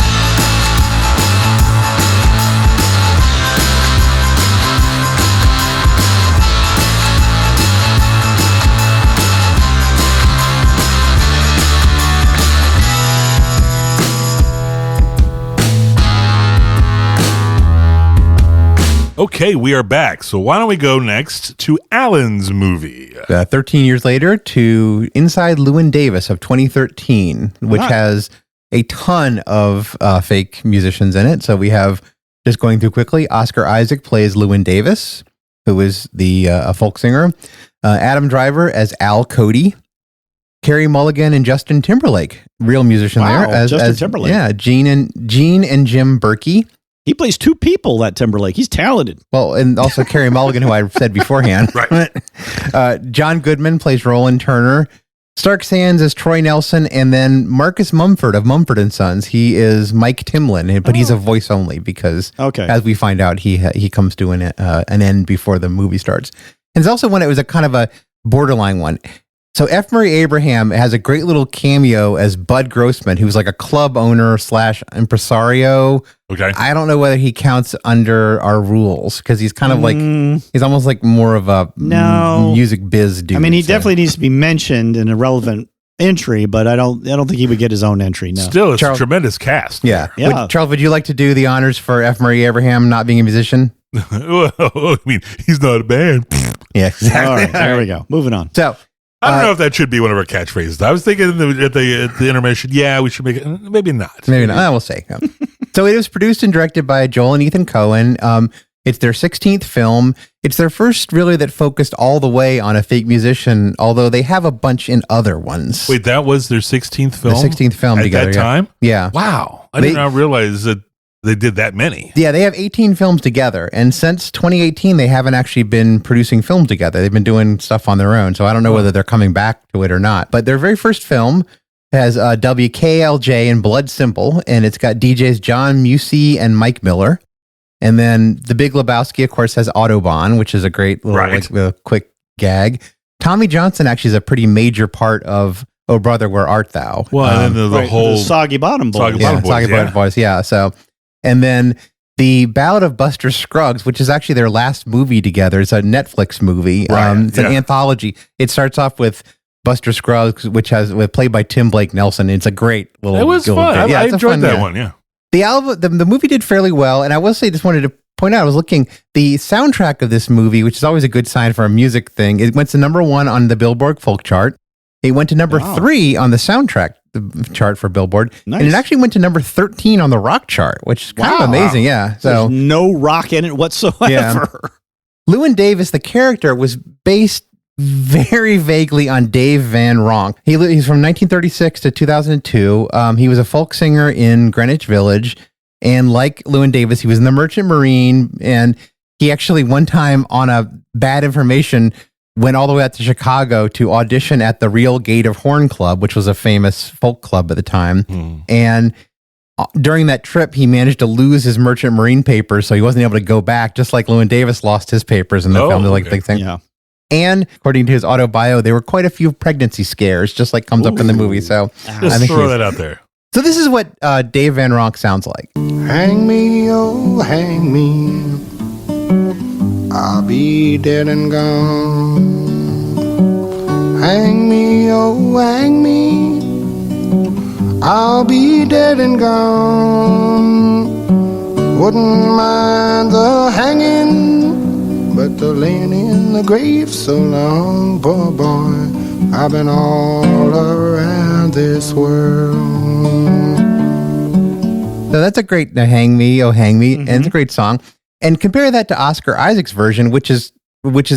Speaker 1: Okay, we are back. So why don't we go next to Alan's movie?
Speaker 2: 13 years later to Inside Llewyn Davis of 2013, which has a ton of fake musicians in it. So we have, just going through quickly, Oscar Isaac plays Llewyn Davis, who is the a folk singer. Adam Driver as Al Cody. Carey Mulligan and Justin Timberlake, real musician there.
Speaker 3: Justin Timberlake.
Speaker 2: Yeah, Gene and Jim Berkey.
Speaker 3: He plays two people, that Timberlake. He's talented.
Speaker 2: Well, and also Carey Mulligan, who I said beforehand.
Speaker 1: Right.
Speaker 2: John Goodman plays Roland Turner. Stark Sands is Troy Nelson. And then Marcus Mumford of Mumford & Sons. He is Mike Timlin, but he's a voice only because, as we find out, he comes to an end before the movie starts. And it's also one, it was a kind of a borderline one. So F. Murray Abraham has a great little cameo as Bud Grossman, who's like a club owner / impresario.
Speaker 1: Okay.
Speaker 2: I don't know whether he counts under our rules because he's kind of like, he's almost like more of a music biz dude.
Speaker 3: I mean, he definitely needs to be mentioned in a relevant entry, but I don't think he would get his own entry. No.
Speaker 1: Still, it's a tremendous cast.
Speaker 2: Yeah. Charles, would you like to do the honors for F. Murray Abraham not being a musician?
Speaker 1: Well, I mean, he's not a band.
Speaker 2: Yeah, exactly.
Speaker 3: All right, there we go. Moving on.
Speaker 2: So,
Speaker 1: I don't know if that should be one of our catchphrases. I was thinking at the intermission, we should make it. Maybe not.
Speaker 2: Maybe not. We'll see. So it was produced and directed by Joel and Ethan Coen. It's their 16th film. It's their first really that focused all the way on a fake musician, although they have a bunch in other ones.
Speaker 1: Wait, that was their 16th film?
Speaker 2: The 16th film
Speaker 1: at
Speaker 2: together.
Speaker 1: At that time?
Speaker 2: Yeah.
Speaker 1: Wow. I did not realize that they did that many.
Speaker 2: Yeah, they have 18 films together. And since 2018, they haven't actually been producing film together. They've been doing stuff on their own. So I don't know whether they're coming back to it or not. But their very first film has WKLJ and Blood Simple. And it's got DJs John Musey and Mike Miller. And then The Big Lebowski, of course, has Autobahn, which is a great little quick gag. Tommy Johnson actually is a pretty major part of Oh Brother, Where Art Thou?
Speaker 1: Well, and then the whole
Speaker 3: Soggy Bottom Boys.
Speaker 2: Soggy Bottom Boys, yeah. So, and then The Ballad of Buster Scruggs, which is actually their last movie together. It's a Netflix movie. It's an anthology. It starts off with Buster Scruggs, which played by Tim Blake Nelson. It's a great little.
Speaker 1: It was fun. I enjoyed that one. Yeah.
Speaker 2: The album, the movie did fairly well, and I will say, just wanted to point out, I was looking, the soundtrack of this movie, which is always a good sign for a music thing. It went to number 1 on the Billboard folk chart. It went to number 3 on the soundtrack chart for Billboard.
Speaker 3: Nice.
Speaker 2: And it actually went to number 13 on the rock chart, which is kind of amazing. Yeah. So
Speaker 3: there's no rock in it whatsoever.
Speaker 2: Yeah. Llewyn Davis, the character, was based very vaguely on Dave Van Ronk. He's from 1936 to 2002. He was a folk singer in Greenwich Village. And like Llewyn Davis, he was in the Merchant Marine. And he actually one time on a bad information went all the way out to Chicago to audition at the Real Gate of Horn Club, which was a famous folk club at the time. And during that trip, he managed to lose his Merchant Marine papers, so he wasn't able to go back, just like Llewyn Davis lost his papers in the film. Big thing.
Speaker 3: Yeah.
Speaker 2: And according to his autobio, there were quite a few pregnancy scares, just like comes up in the movie. So
Speaker 1: just throw that out there.
Speaker 2: So this is what Dave Van Ronk sounds like.
Speaker 7: Hang me, oh, hang me. I'll be dead and gone. Hang me, oh, hang me. I'll be dead and gone. Wouldn't mind the hanging, but the laying in the grave so long, poor boy. I've been all around this world.
Speaker 2: So that's a great Hang Me, Oh Hang Me, and it's a great song. And compare that to Oscar Isaac's version, which is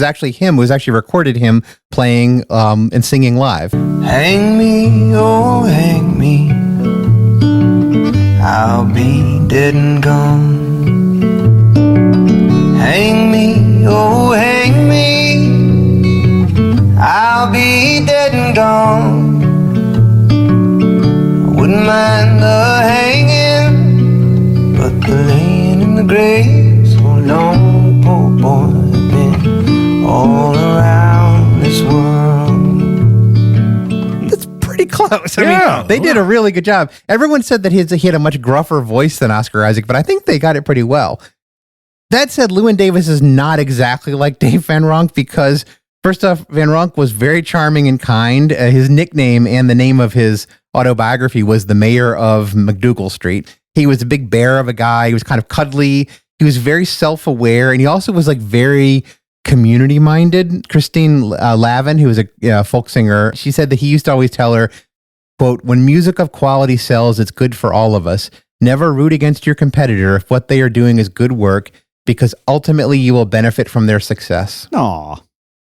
Speaker 2: actually him, who's actually recorded him playing and singing live.
Speaker 8: Hang me, oh hang me, I'll be dead and gone. Hang me, oh hang me, I'll be dead and gone. I wouldn't mind the hanging, but the laying in the grave so long, poor boy, I've been all around this world.
Speaker 2: That's pretty close. I mean, they did a really good job. Everyone said that he had a much gruffer voice than Oscar Isaac, but I think they got it pretty well. That said, Llewyn Davis is not exactly like Dave Van Ronk because, first off, Van Ronk was very charming and kind. His nickname and the name of his autobiography was the mayor of McDougal Street. He was a big bear of a guy. He was kind of cuddly. he was very self-aware, and he also was like very community-minded. Christine Lavin, who was a folk singer, she said that he used to always tell her, quote, "When music of quality sells, it's good for all of us. Never root against your competitor if what they are doing is good work, because ultimately you will benefit from their success."
Speaker 3: Aw.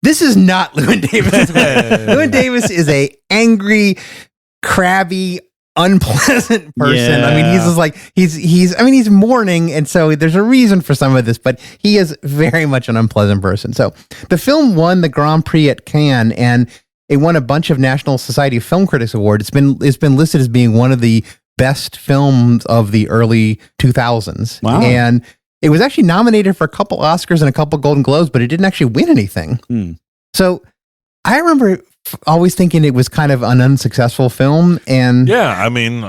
Speaker 2: This is not Llewyn Davis. Llewyn Davis is a angry, crabby, unpleasant person.
Speaker 3: Yeah.
Speaker 2: I mean, he's just like he's mourning, and so there's a reason for some of this, but he is very much an unpleasant person. So the film won the Grand Prix at Cannes, and it won a bunch of National Society of Film Critics awards. It's been listed as being one of the best films of the early 2000s.
Speaker 3: Wow.
Speaker 2: And it was actually nominated for a couple Oscars and a couple Golden Globes, but it didn't actually win anything. So I remember always thinking it was kind of an unsuccessful film. And
Speaker 1: yeah, I mean,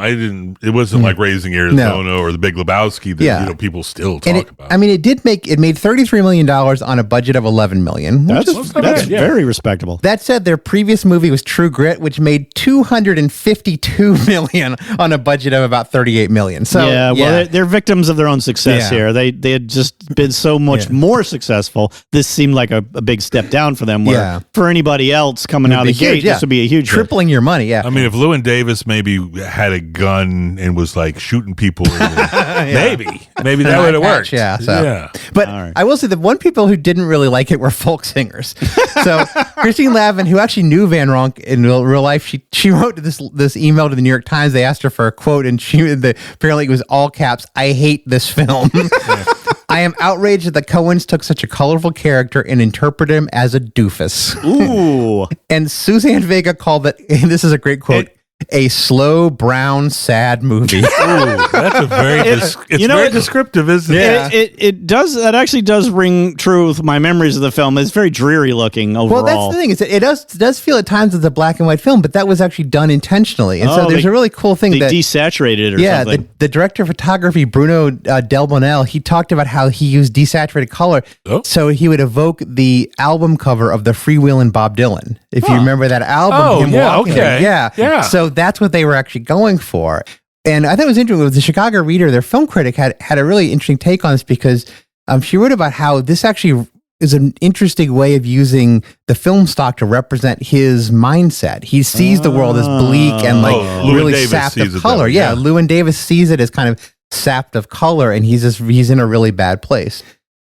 Speaker 1: it wasn't like Raising Arizona or The Big Lebowski that people still talk about.
Speaker 2: I mean, it made $33 million on a budget of $11 million.
Speaker 3: That's very respectable.
Speaker 2: That said, their previous movie was True Grit, which made $252 million on a budget of about $38 million. So
Speaker 3: they're victims of their own success here. They had just been so much more successful. This seemed like a big step down for them. Where for anybody else coming out of the gate, this would be a huge
Speaker 2: tripling your money. Yeah,
Speaker 1: I mean, if Llewyn Davis maybe had a gun and was like shooting people, maybe that would have worked.
Speaker 2: But I will say the one people who didn't really like it were folk singers. So Christine Lavin, who actually knew Van Ronk in real life, she wrote this email to the New York Times. They asked her for a quote, and apparently it was all caps, "I hate this film." "I am outraged that the Coens took such a colorful character and interpreted him as a doofus."
Speaker 3: Ooh.
Speaker 2: And Suzanne Vega called it, and this is a great quote, "a slow, brown, sad movie."
Speaker 1: Ooh, that's a very very descriptive, isn't it?
Speaker 3: That actually does ring true with my memories of the film. It's very dreary looking overall.
Speaker 2: Well, that's the thing. It does feel at times it's a black and white film, but that was actually done intentionally. And so there's a really cool thing
Speaker 3: they
Speaker 2: that
Speaker 3: desaturated it or something.
Speaker 2: Yeah, the director of photography, Bruno Delbonnel, he talked about how he used desaturated color so he would evoke the album cover of the Freewheelin' Bob Dylan. If you remember that album,
Speaker 1: Yeah.
Speaker 2: So that's what they were actually going for. And I thought it was interesting. With the Chicago Reader, their film critic had a really interesting take on this because she wrote about how this actually is an interesting way of using the film stock to represent his mindset. He sees the world as bleak and really sapped of color. Llewyn Davis sees it as kind of sapped of color, and he's in a really bad place.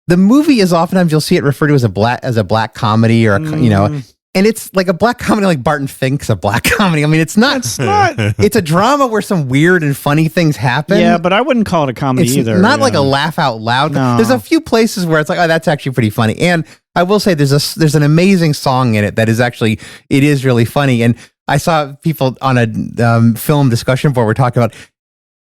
Speaker 2: The movie is oftentimes you'll see it referred to as a black comedy or and it's like a black comedy, like Barton Fink's a black comedy. I mean, it's not. It's a drama where some weird and funny things happen.
Speaker 3: Yeah, but I wouldn't call it a comedy either.
Speaker 2: Not like a laugh out loud.
Speaker 3: No.
Speaker 2: There's a few places where it's like, oh, that's actually pretty funny. And I will say there's an amazing song in it that is actually, it is really funny. And I saw people on a film discussion board were talking about,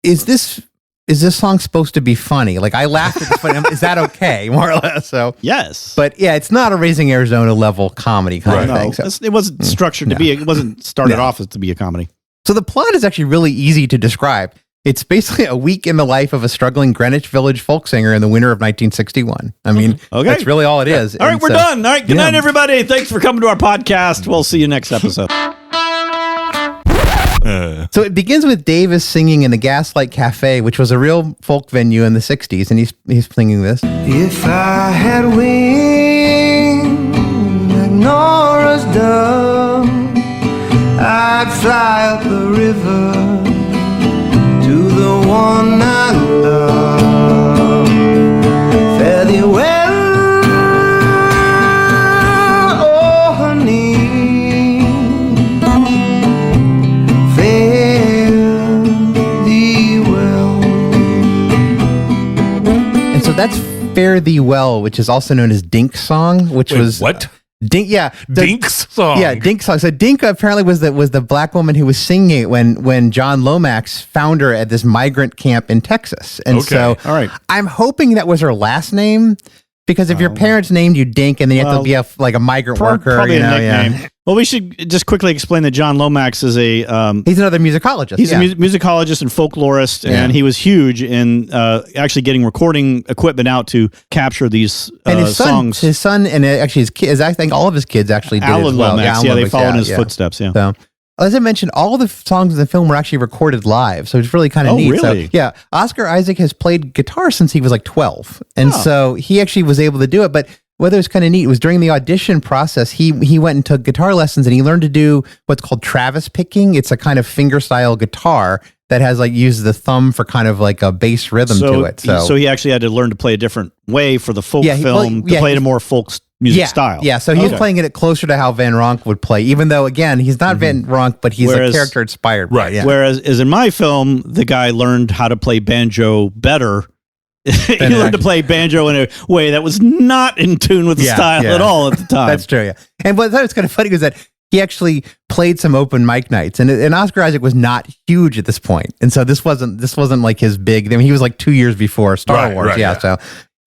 Speaker 2: is this song supposed to be funny? Like, I laughed at the funny. Is that okay? More or less. So
Speaker 3: yes,
Speaker 2: but yeah, it's not a Raising Arizona level comedy kind of thing. So.
Speaker 3: It wasn't structured to be. It wasn't started off as to be a comedy.
Speaker 2: So the plot is actually really easy to describe. It's basically a week in the life of a struggling Greenwich Village folk singer in the winter of 1961. I mean, that's really all it is.
Speaker 3: All right, we're done. All right, good night, everybody. Thanks for coming to our podcast. We'll see you next episode.
Speaker 2: So it begins with Davis singing in the Gaslight Cafe, which was a real folk venue in the 60s, and he's singing this.
Speaker 8: If I had wings like Nora's dove, I'd fly up the river to the one I love. Fare thee well, oh honey.
Speaker 2: That's Fare Thee Well, which is also known as Dink's song, which was
Speaker 1: what?
Speaker 2: Dink's
Speaker 1: song.
Speaker 2: Yeah, Dink's song. So Dink apparently was the black woman who was singing it when John Lomax found her at this migrant camp in Texas. And so I'm hoping that was her last name, because if your parents named you Dink and then you have to be a migrant worker,
Speaker 3: probably a nickname. Well, we should just quickly explain that John Lomax is he's
Speaker 2: another musicologist.
Speaker 3: He's a musicologist and folklorist, and he was huge in actually getting recording equipment out to capture these songs.
Speaker 2: His son and actually his kids, I think all of his kids actually did
Speaker 3: Alan
Speaker 2: as well.
Speaker 3: Lomax, they followed in his footsteps. Yeah.
Speaker 2: So, as I mentioned, all the songs in the film were actually recorded live, so it's really kind of
Speaker 3: Oh,
Speaker 2: neat.
Speaker 3: really?
Speaker 2: So, yeah, Oscar Isaac has played guitar since he was like 12, and so he actually was able to do it. But whether it's kind of neat was during the audition process, he went and took guitar lessons, and he learned to do what's called Travis picking. It's a kind of finger style guitar that has like uses the thumb for kind of like a bass rhythm to it.
Speaker 3: So he actually had to learn to play a different way for the folk film to play in a more folk music style.
Speaker 2: Yeah, so he was playing it closer to how Van Ronk would play, even though, again, he's not Van Ronk, but he's a character inspired by it. Yeah.
Speaker 3: Whereas as in my film, the guy learned how to play banjo better. He learned to play banjo in a way that was not in tune with the style at all at the time.
Speaker 2: That's true, yeah. And what I thought was kind of funny was that he actually played some open mic nights, and Oscar Isaac was not huge at this point, and so this wasn't like his big. I mean, he was like 2 years before Star Wars, So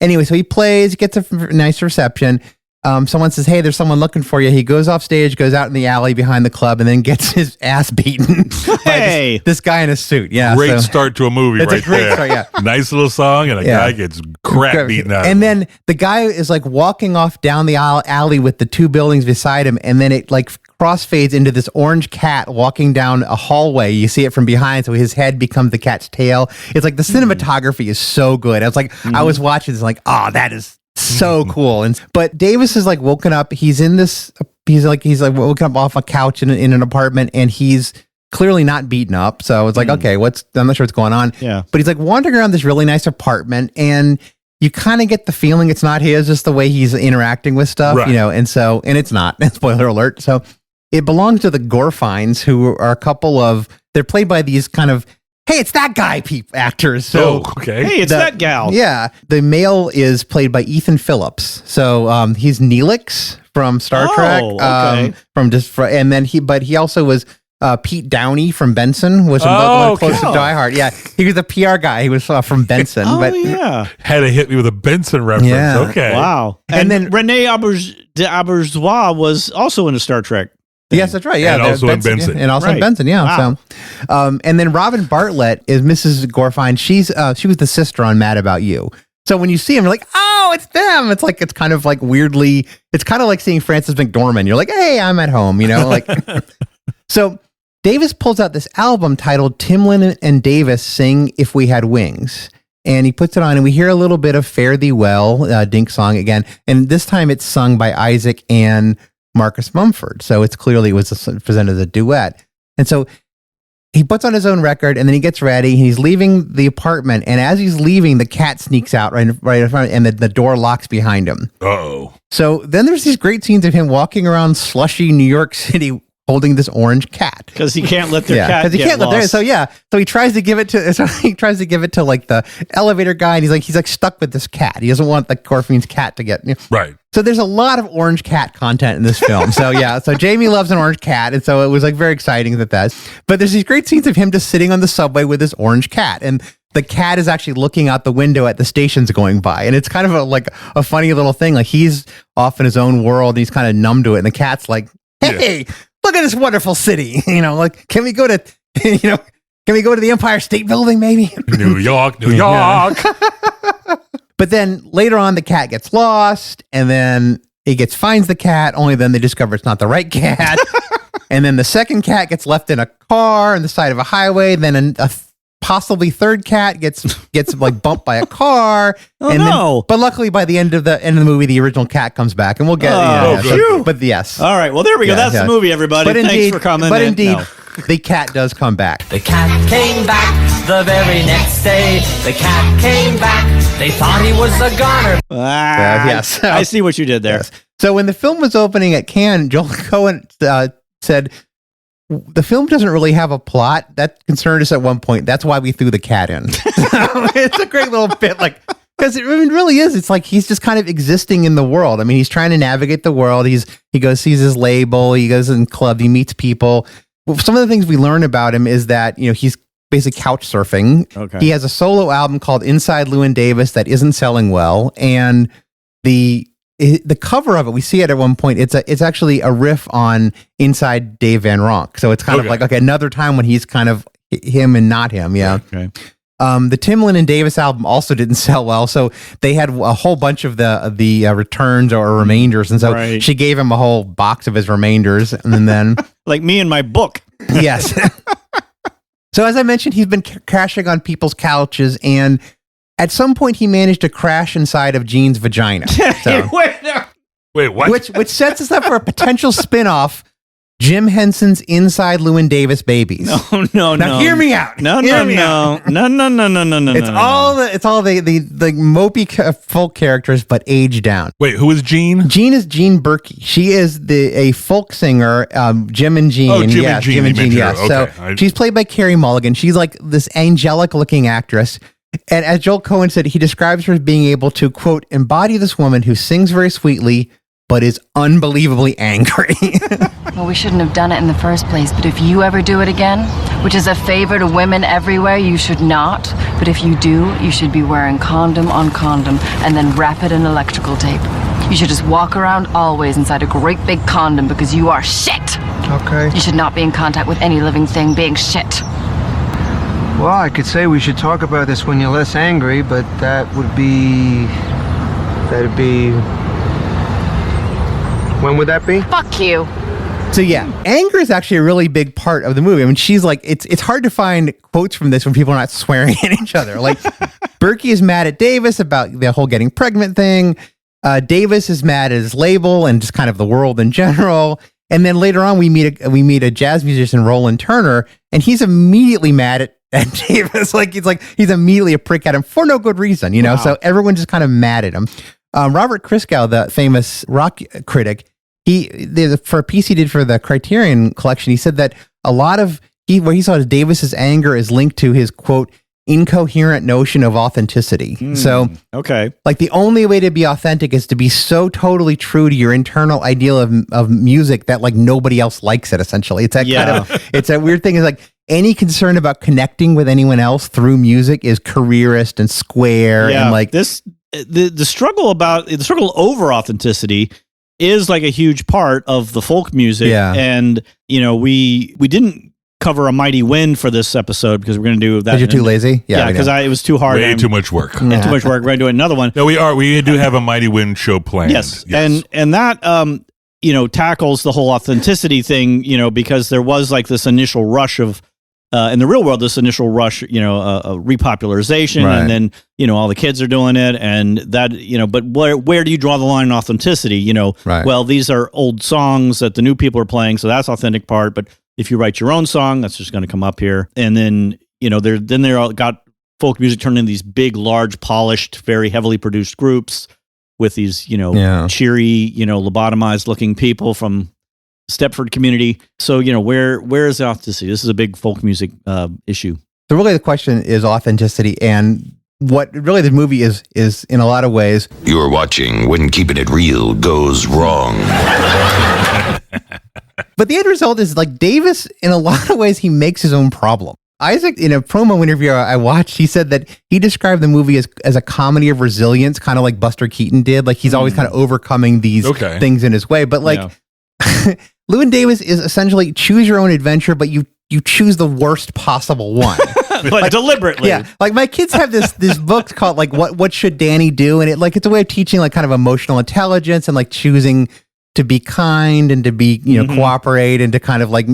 Speaker 2: anyway, so he plays, gets a nice reception. Someone says, "Hey, there's someone looking for you." He goes off stage, goes out in the alley behind the club, and then gets his ass beaten by this guy in a suit. Yeah,
Speaker 1: great start to a movie.
Speaker 2: It's
Speaker 1: right
Speaker 2: a great
Speaker 1: there.
Speaker 2: start. Yeah,
Speaker 1: nice little song, and a guy gets crap beaten out.
Speaker 2: And then the guy is like walking off down the alley with the two buildings beside him, and then it like crossfades into this orange cat walking down a hallway. You see it from behind, so his head becomes the cat's tail. It's like the cinematography is so good. I was like, I was watching this, like, oh, that is so cool. But Davis is like woken up. He's in this. He's like woken up off a couch in an apartment, and he's clearly not beaten up. So it's like, okay, I'm not sure what's going on.
Speaker 3: Yeah.
Speaker 2: But he's like wandering around this really nice apartment, and you kind of get the feeling it's not his, just the way he's interacting with stuff,
Speaker 1: Right.
Speaker 2: and it's not. Spoiler alert. So it belongs to the Gorfines, who are a couple of. They're played by these kind of. Hey, it's that guy actors. So,
Speaker 1: okay.
Speaker 3: Hey, it's that gal.
Speaker 2: Yeah. The male is played by Ethan Phillips. So he's Neelix from Star Trek.
Speaker 3: Okay.
Speaker 2: And then he also was Pete Downey from Benson, was close to Die Hard. Yeah. He was the PR guy. He was from Benson.
Speaker 3: Yeah.
Speaker 1: Had to hit me with a Benson reference.
Speaker 2: Yeah.
Speaker 1: Okay.
Speaker 3: Wow. And then Rene Auberjonois was also in a Star Trek.
Speaker 2: Yes, that's right. Yeah,
Speaker 1: and also in Benson.
Speaker 2: And also in
Speaker 3: Right.
Speaker 2: Benson, yeah.
Speaker 3: Wow.
Speaker 2: So, and then Robin Bartlett is Mrs. Gorfine. She was the sister on Mad About You. So when you see him, you're like, oh, it's them. It's kind of like weirdly, it's kind of like seeing Frances McDormand. You're like, hey, I'm at home, like. So Davis pulls out this album titled Timlin and Davis Sing If We Had Wings. And he puts it on, and we hear a little bit of Fare Thee Well, Dink song again. And this time it's sung by Isaac and Marcus Mumford. So it was presented as a duet. And so he puts on his own record, and then he gets ready. He's leaving the apartment, and as he's leaving, the cat sneaks out right in front, and the door locks behind him.
Speaker 1: Uh-oh.
Speaker 2: So then there's these great scenes of him walking around slushy New York City holding this orange cat.
Speaker 3: Because he can't let their cat get lost.
Speaker 2: So he tries to give it to like the elevator guy, and he's like stuck with this cat. He doesn't want the Gorfine's cat to get
Speaker 1: Right.
Speaker 2: So there's a lot of orange cat content in this film. So so Jamie loves an orange cat, and so it was like very exciting that. But there's these great scenes of him just sitting on the subway with this orange cat, and the cat is actually looking out the window at the stations going by, and it's kind of a funny little thing. Like he's off in his own world, and he's kind of numb to it, and the cat's like, hey. Yeah. Look at this wonderful city. Like, can we go to, can we go to the Empire State Building, maybe?
Speaker 1: New York.
Speaker 2: But then later on, the cat gets lost, and then finds the cat. Only then they discover it's not the right cat. And then the second cat gets left in a car on the side of a highway. Then a possibly third cat gets like bumped by a car. But luckily, by the end of the movie, the original cat comes back, and we'll get. But yes.
Speaker 3: All right. Well, there we go. That's the movie, everybody. Thanks for coming.
Speaker 2: But indeed, the cat does come back.
Speaker 9: The cat came back the very next day. The cat came back. They thought he was a goner.
Speaker 2: Yes,
Speaker 3: I see what you did there.
Speaker 2: Yes. So when the film was opening at Cannes, Joel Cohen said, the film doesn't really have a plot. That concerned us at one point. That's why we threw the cat in. It's a great little bit, because it really is. It's like he's just kind of existing in the world. I mean, he's trying to navigate the world. He sees his label. He goes in club. He meets people. Well, some of the things we learn about him is that he's basically couch surfing.
Speaker 3: Okay.
Speaker 2: He has a solo album called Inside Llewyn Davis that isn't selling well, and the cover of it, we see it at one point. It's actually a riff on Inside Dave Van Ronk. So it's kind of like another time when he's kind of him and not him. Yeah.
Speaker 3: Okay.
Speaker 2: The Timlin and Davis album also didn't sell well, so they had a whole bunch of the returns or remainders, and so she gave him a whole box of his remainders, and then
Speaker 3: like me and my book.
Speaker 2: Yes. So as I mentioned, he's been crashing on people's couches, and at some point he managed to crash inside of Gene's vagina. So,
Speaker 1: Wait, what?
Speaker 2: which sets us up for a potential spin-off, Jim Henson's Inside Llewyn Davis Babies.
Speaker 3: No.
Speaker 2: Now hear me out.
Speaker 3: No.
Speaker 2: It's all the mopey folk characters, but aged down.
Speaker 1: Wait, who is Gene?
Speaker 2: Gene is Gene Berkey. She is a folk singer, Jim and Gene.
Speaker 1: Oh, Jim
Speaker 2: yes,
Speaker 1: and Gene.
Speaker 2: Jim and Gene,
Speaker 1: You
Speaker 2: yes.
Speaker 1: mentioned her.
Speaker 2: So
Speaker 1: Okay.
Speaker 2: she's played by Carey Mulligan. She's like this angelic looking actress. And as Joel Cohen said, he describes her as being able to, quote, embody this woman who sings very sweetly, but is unbelievably angry.
Speaker 10: Well, we shouldn't have done it in the first place, but if you ever do it again, which is a favor to women everywhere, you should not. But if you do, you should be wearing condom on condom and then wrap it in electrical tape. You should just walk around always inside a great big condom because you are shit.
Speaker 8: Okay.
Speaker 10: You should not be in contact with any living thing being shit.
Speaker 8: Well, I could say we should talk about this when you're less angry, but that'd be... When would that be?
Speaker 10: Fuck you.
Speaker 2: So yeah, anger is actually a really big part of the movie. I mean, she's like, it's hard to find quotes from this when people are not swearing at each other. Like, Berkey is mad at Davis about the whole getting pregnant thing. Davis is mad at his label and just kind of the world in general. And then later on, we meet a jazz musician, Roland Turner, and he's immediately mad at Davis. He's immediately a prick at him for no good reason, you know.
Speaker 3: Wow.
Speaker 2: So everyone's just kind of mad at him. Robert Christgau, the famous rock critic, for a piece he did for the Criterion Collection, he said that a lot of where he saw Davis's anger is linked to his, quote, incoherent notion of authenticity. So,
Speaker 3: okay,
Speaker 2: like the only way to be authentic is to be so totally true to your internal ideal of music that like nobody else likes it. Essentially, it's that kind of it's that weird thing. Is like any concern about connecting with anyone else through music is careerist and square and like
Speaker 3: this. The struggle over authenticity is like a huge part of the folk music.
Speaker 2: Yeah.
Speaker 3: And we didn't cover A Mighty Wind for this episode because we're going to do that.
Speaker 2: Because you're too lazy?
Speaker 3: Yeah, because it was too hard.
Speaker 1: Way too much work.
Speaker 3: Too much work. We're going to do another one.
Speaker 1: No, we are. We do have a Mighty Wind show planned.
Speaker 3: Yes. And that tackles the whole authenticity thing, because there was like this initial rush of in the real world, this initial rush, repopularization,
Speaker 2: Right.
Speaker 3: and then, all the kids are doing it, and that, but where do you draw the line in authenticity?
Speaker 2: Right.
Speaker 3: Well, these are old songs that the new people are playing, so that's authentic part. But if you write your own song, that's just going to come up here, and then they all got folk music turned into these big, large, polished, very heavily produced groups with these, cheery, lobotomized looking people from Stepford community. So, where is the authenticity? This is a big folk music issue.
Speaker 2: So really the question is authenticity, and what really the movie is in a lot of ways.
Speaker 11: You're watching When Keeping It Real Goes Wrong.
Speaker 2: But the end result is like Davis, in a lot of ways, he makes his own problem. Isaac, in a promo interview I watched, he said that he described the movie as a comedy of resilience, kind of like Buster Keaton did. Like he's always kind of overcoming these things in his way. But like Llewyn Davis is essentially choose your own adventure, but you choose the worst possible one.
Speaker 3: But deliberately.
Speaker 2: Yeah. Like my kids have this book called like what should Danny do? And it's a way of teaching like kind of emotional intelligence and like choosing to be kind and to be, cooperate and to kind of like,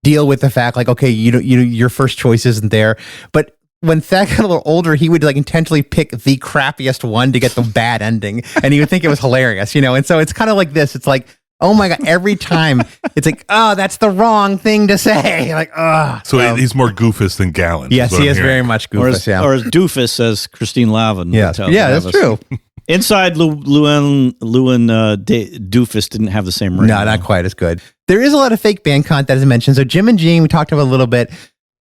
Speaker 2: deal with the fact like, okay, your first choice isn't there. But when Thad got a little older, he would like intentionally pick the crappiest one to get the bad ending. And he would think it was hilarious, And so it's kind of like this. It's like, oh my God, every time it's like, oh, that's the wrong thing to say. Like, oh.
Speaker 1: So he's more goofus than Gallant.
Speaker 2: Yes, he is very much goofus.
Speaker 3: Or as doofus as Christine Lavin.
Speaker 2: Yeah, that's true.
Speaker 3: Inside Llewyn Doofus didn't have the same ring.
Speaker 2: No, not quite as good. There is a lot of fake band content, as I mentioned. So Jim and Gene, we talked about a little bit.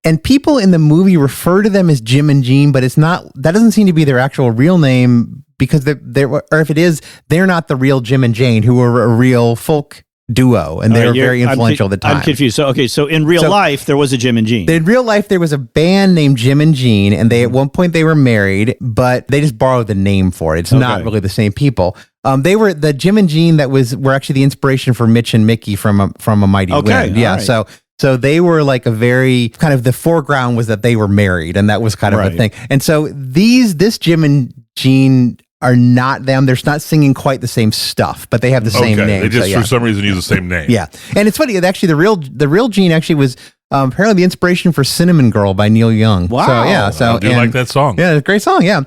Speaker 2: And people in the movie refer to them as Jim and Gene, but that doesn't seem to be their actual real name because or if it is, they're not the real Jim and Jane, who were a real folk duo, and they were very influential at the time.
Speaker 3: I'm confused. So in real life, there was a Jim and Gene.
Speaker 2: In real life, there was a band named Jim and Gene, and at one point they were married, but they just borrowed the name for it. It's not really the same people. They were the Jim and Gene were actually the inspiration for Mitch and Mickey from A Mighty Wind. Yeah, right. So they were like a very kind of the foreground was that they were married, and that was kind of a thing. And so this Jim and Gene are not them. They're not singing quite the same stuff, but they have the same name.
Speaker 1: They just for some reason use the same name.
Speaker 2: Yeah, and it's funny. Actually, the real Gene actually was apparently the inspiration for Cinnamon Girl by Neil Young.
Speaker 3: Wow.
Speaker 2: So, yeah. So,
Speaker 1: I do like that song.
Speaker 2: Yeah, it's a great song. Yeah.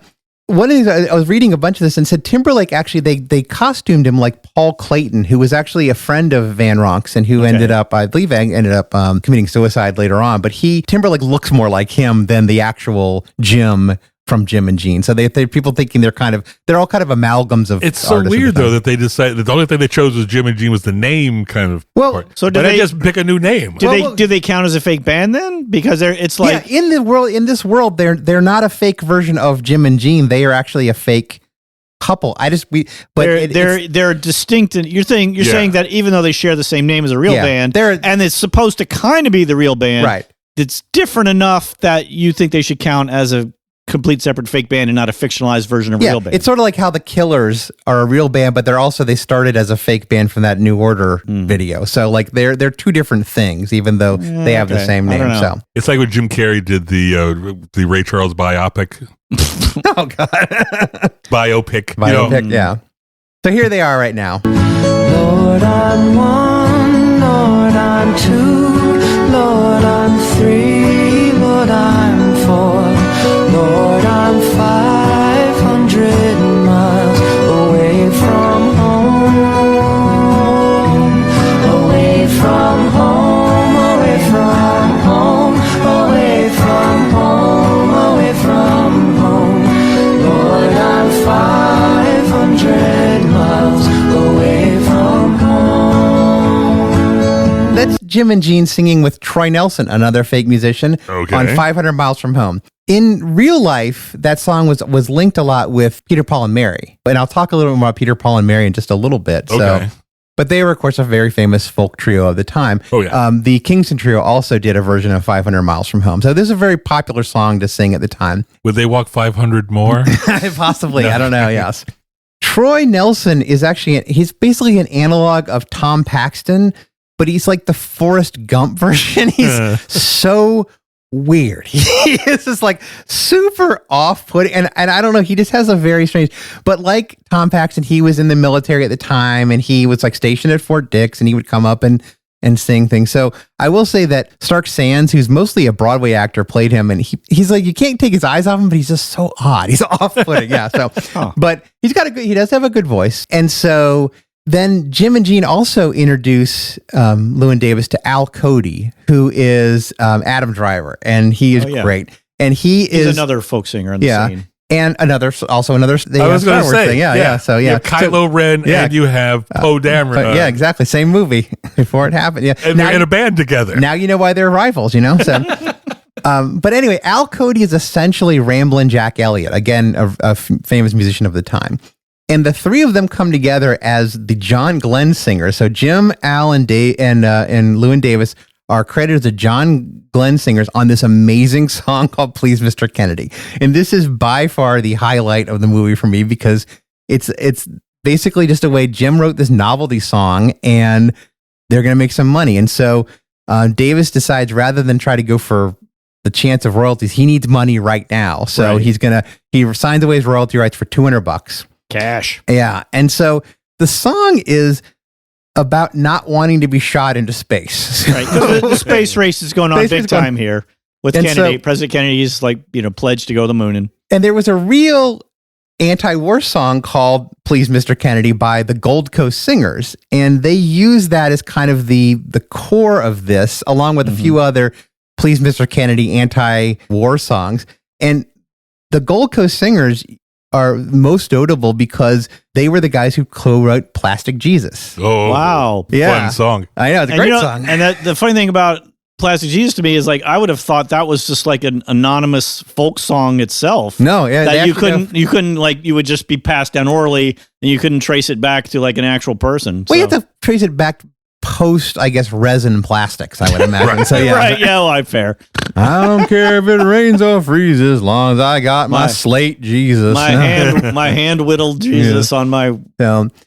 Speaker 2: One of these, I was reading a bunch of this and said Timberlake actually, they costumed him like Paul Clayton, who was actually a friend of Van Ronk's and who ended up, I believe, committing suicide later on. But Timberlake looks more like him than the actual Jim from Jim and Gene. So they people thinking they're all kind of amalgams of.
Speaker 1: It's so weird though that they decided that the only thing they chose was Jim and Gene was the name kind of.
Speaker 2: Well,
Speaker 1: part.
Speaker 3: so
Speaker 1: do they just pick a new name?
Speaker 3: Do they count as a fake band then? Because it's like
Speaker 2: in this world they're not a fake version of Jim and Gene. They are actually a fake couple. They're
Speaker 3: distinct. And you're saying that even though they share the same name as a real band, and it's supposed to kind of be the real band,
Speaker 2: right?
Speaker 3: It's different enough that you think they should count as a complete separate fake band and not a fictionalized version of a real band.
Speaker 2: It's sort of like how the Killers are a real band, but they started as a fake band from that New Order video. So like they're two different things, even though they have the same name. So
Speaker 1: it's like when Jim Carrey did the Ray Charles biopic.
Speaker 2: Oh God,
Speaker 1: biopic,
Speaker 2: yeah. So here they are right now.
Speaker 8: Lord, I'm one. Lord, I'm two. Lord, I'm three. Lord, I'm four. Lord, I'm 500 miles away from home, away from home, away from home, away from home, away from home. Lord, I'm 500 miles away from home.
Speaker 2: That's Jim and Gene singing with Troy Nelson, another fake musician, on 500 Miles from Home. In real life, that song was linked a lot with Peter, Paul, and Mary. And I'll talk a little bit more about Peter, Paul, and Mary in just a little bit.
Speaker 1: Okay.
Speaker 2: But they were, of course, a very famous folk trio of the time.
Speaker 1: Oh, yeah.
Speaker 2: The Kingston Trio also did a version of 500 Miles from Home. So this is a very popular song to sing at the time.
Speaker 1: Would they walk 500 more?
Speaker 2: Possibly.
Speaker 1: No.
Speaker 2: I don't know. Yes. Troy Nelson he's basically an analog of Tom Paxton, but he's like the Forrest Gump version. He's so weird. He is just like super off-putting, and I don't know, he just has a very strange, but like Tom Paxton, he was in the military at the time, and he was like stationed at Fort Dix, and he would come up and sing things. So I will say that Stark Sands, who's mostly a Broadway actor, played him, and he's like, you can't take his eyes off him, but he's just so odd. He's off-putting. Yeah. So, but he does have a good voice. And so then Jim and Gene also introduce Llewyn Davis to Al Cody, who is Adam Driver, and he is great. And he's
Speaker 3: another folk singer in the scene.
Speaker 2: And another.
Speaker 1: I was going to say,
Speaker 2: thing. Yeah. So
Speaker 1: you have Kylo Ren and you have Poe Dameron.
Speaker 2: Yeah, exactly. Same movie before it happened. Yeah,
Speaker 1: and they're in a band together.
Speaker 2: Now you know why they're rivals. So. But anyway, Al Cody is essentially Ramblin' Jack Elliott, again, a famous musician of the time. And the three of them come together as the John Glenn singers. So Jim, Al, and Llewyn Davis are credited as the John Glenn singers on this amazing song called Please Mr. Kennedy. And this is by far the highlight of the movie for me, because it's basically just a way Jim wrote this novelty song and they're going to make some money. And so Davis decides, rather than try to go for the chance of royalties, he needs money right now. So he signs away his royalty rights for $200.
Speaker 3: Cash.
Speaker 2: Yeah. And so the song is about not wanting to be shot into space.
Speaker 3: Right. The space race is going on big time here with Kennedy. President Kennedy's pledged to go to the moon.
Speaker 2: And there was a real anti-war song called Please Mr. Kennedy by the Gold Coast Singers. And they use that as kind of the core of this, along with a few other Please Mr. Kennedy anti-war songs. And the Gold Coast Singers are most notable because they were the guys who co-wrote Plastic Jesus.
Speaker 1: Oh,
Speaker 3: wow.
Speaker 2: Yeah.
Speaker 1: Fun song.
Speaker 2: I know, it's a great song.
Speaker 3: And the funny thing about Plastic Jesus to me is I would have thought that was just like an anonymous folk song itself.
Speaker 2: No, yeah.
Speaker 3: That you couldn't you would just be passed down orally and you couldn't trace it back to an actual person.
Speaker 2: Well, you have to trace it back post, I guess, resin plastics, I would imagine.
Speaker 3: Right.
Speaker 2: So yeah.
Speaker 3: Right, yeah, fair.
Speaker 2: I don't care if it rains or freezes, as long as I got my slate Jesus.
Speaker 3: My hand whittled Jesus on my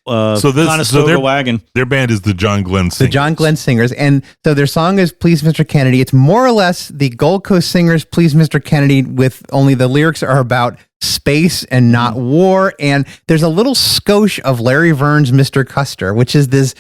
Speaker 3: Conestoga wagon.
Speaker 1: Their band is the John Glenn Singers.
Speaker 2: The John Glenn Singers. And so their song is Please Mr. Kennedy. It's more or less the Gold Coast Singers Please Mr. Kennedy, with only the lyrics are about space and not war. And there's a little skosh of Larry Verne's Mr. Custer, which is this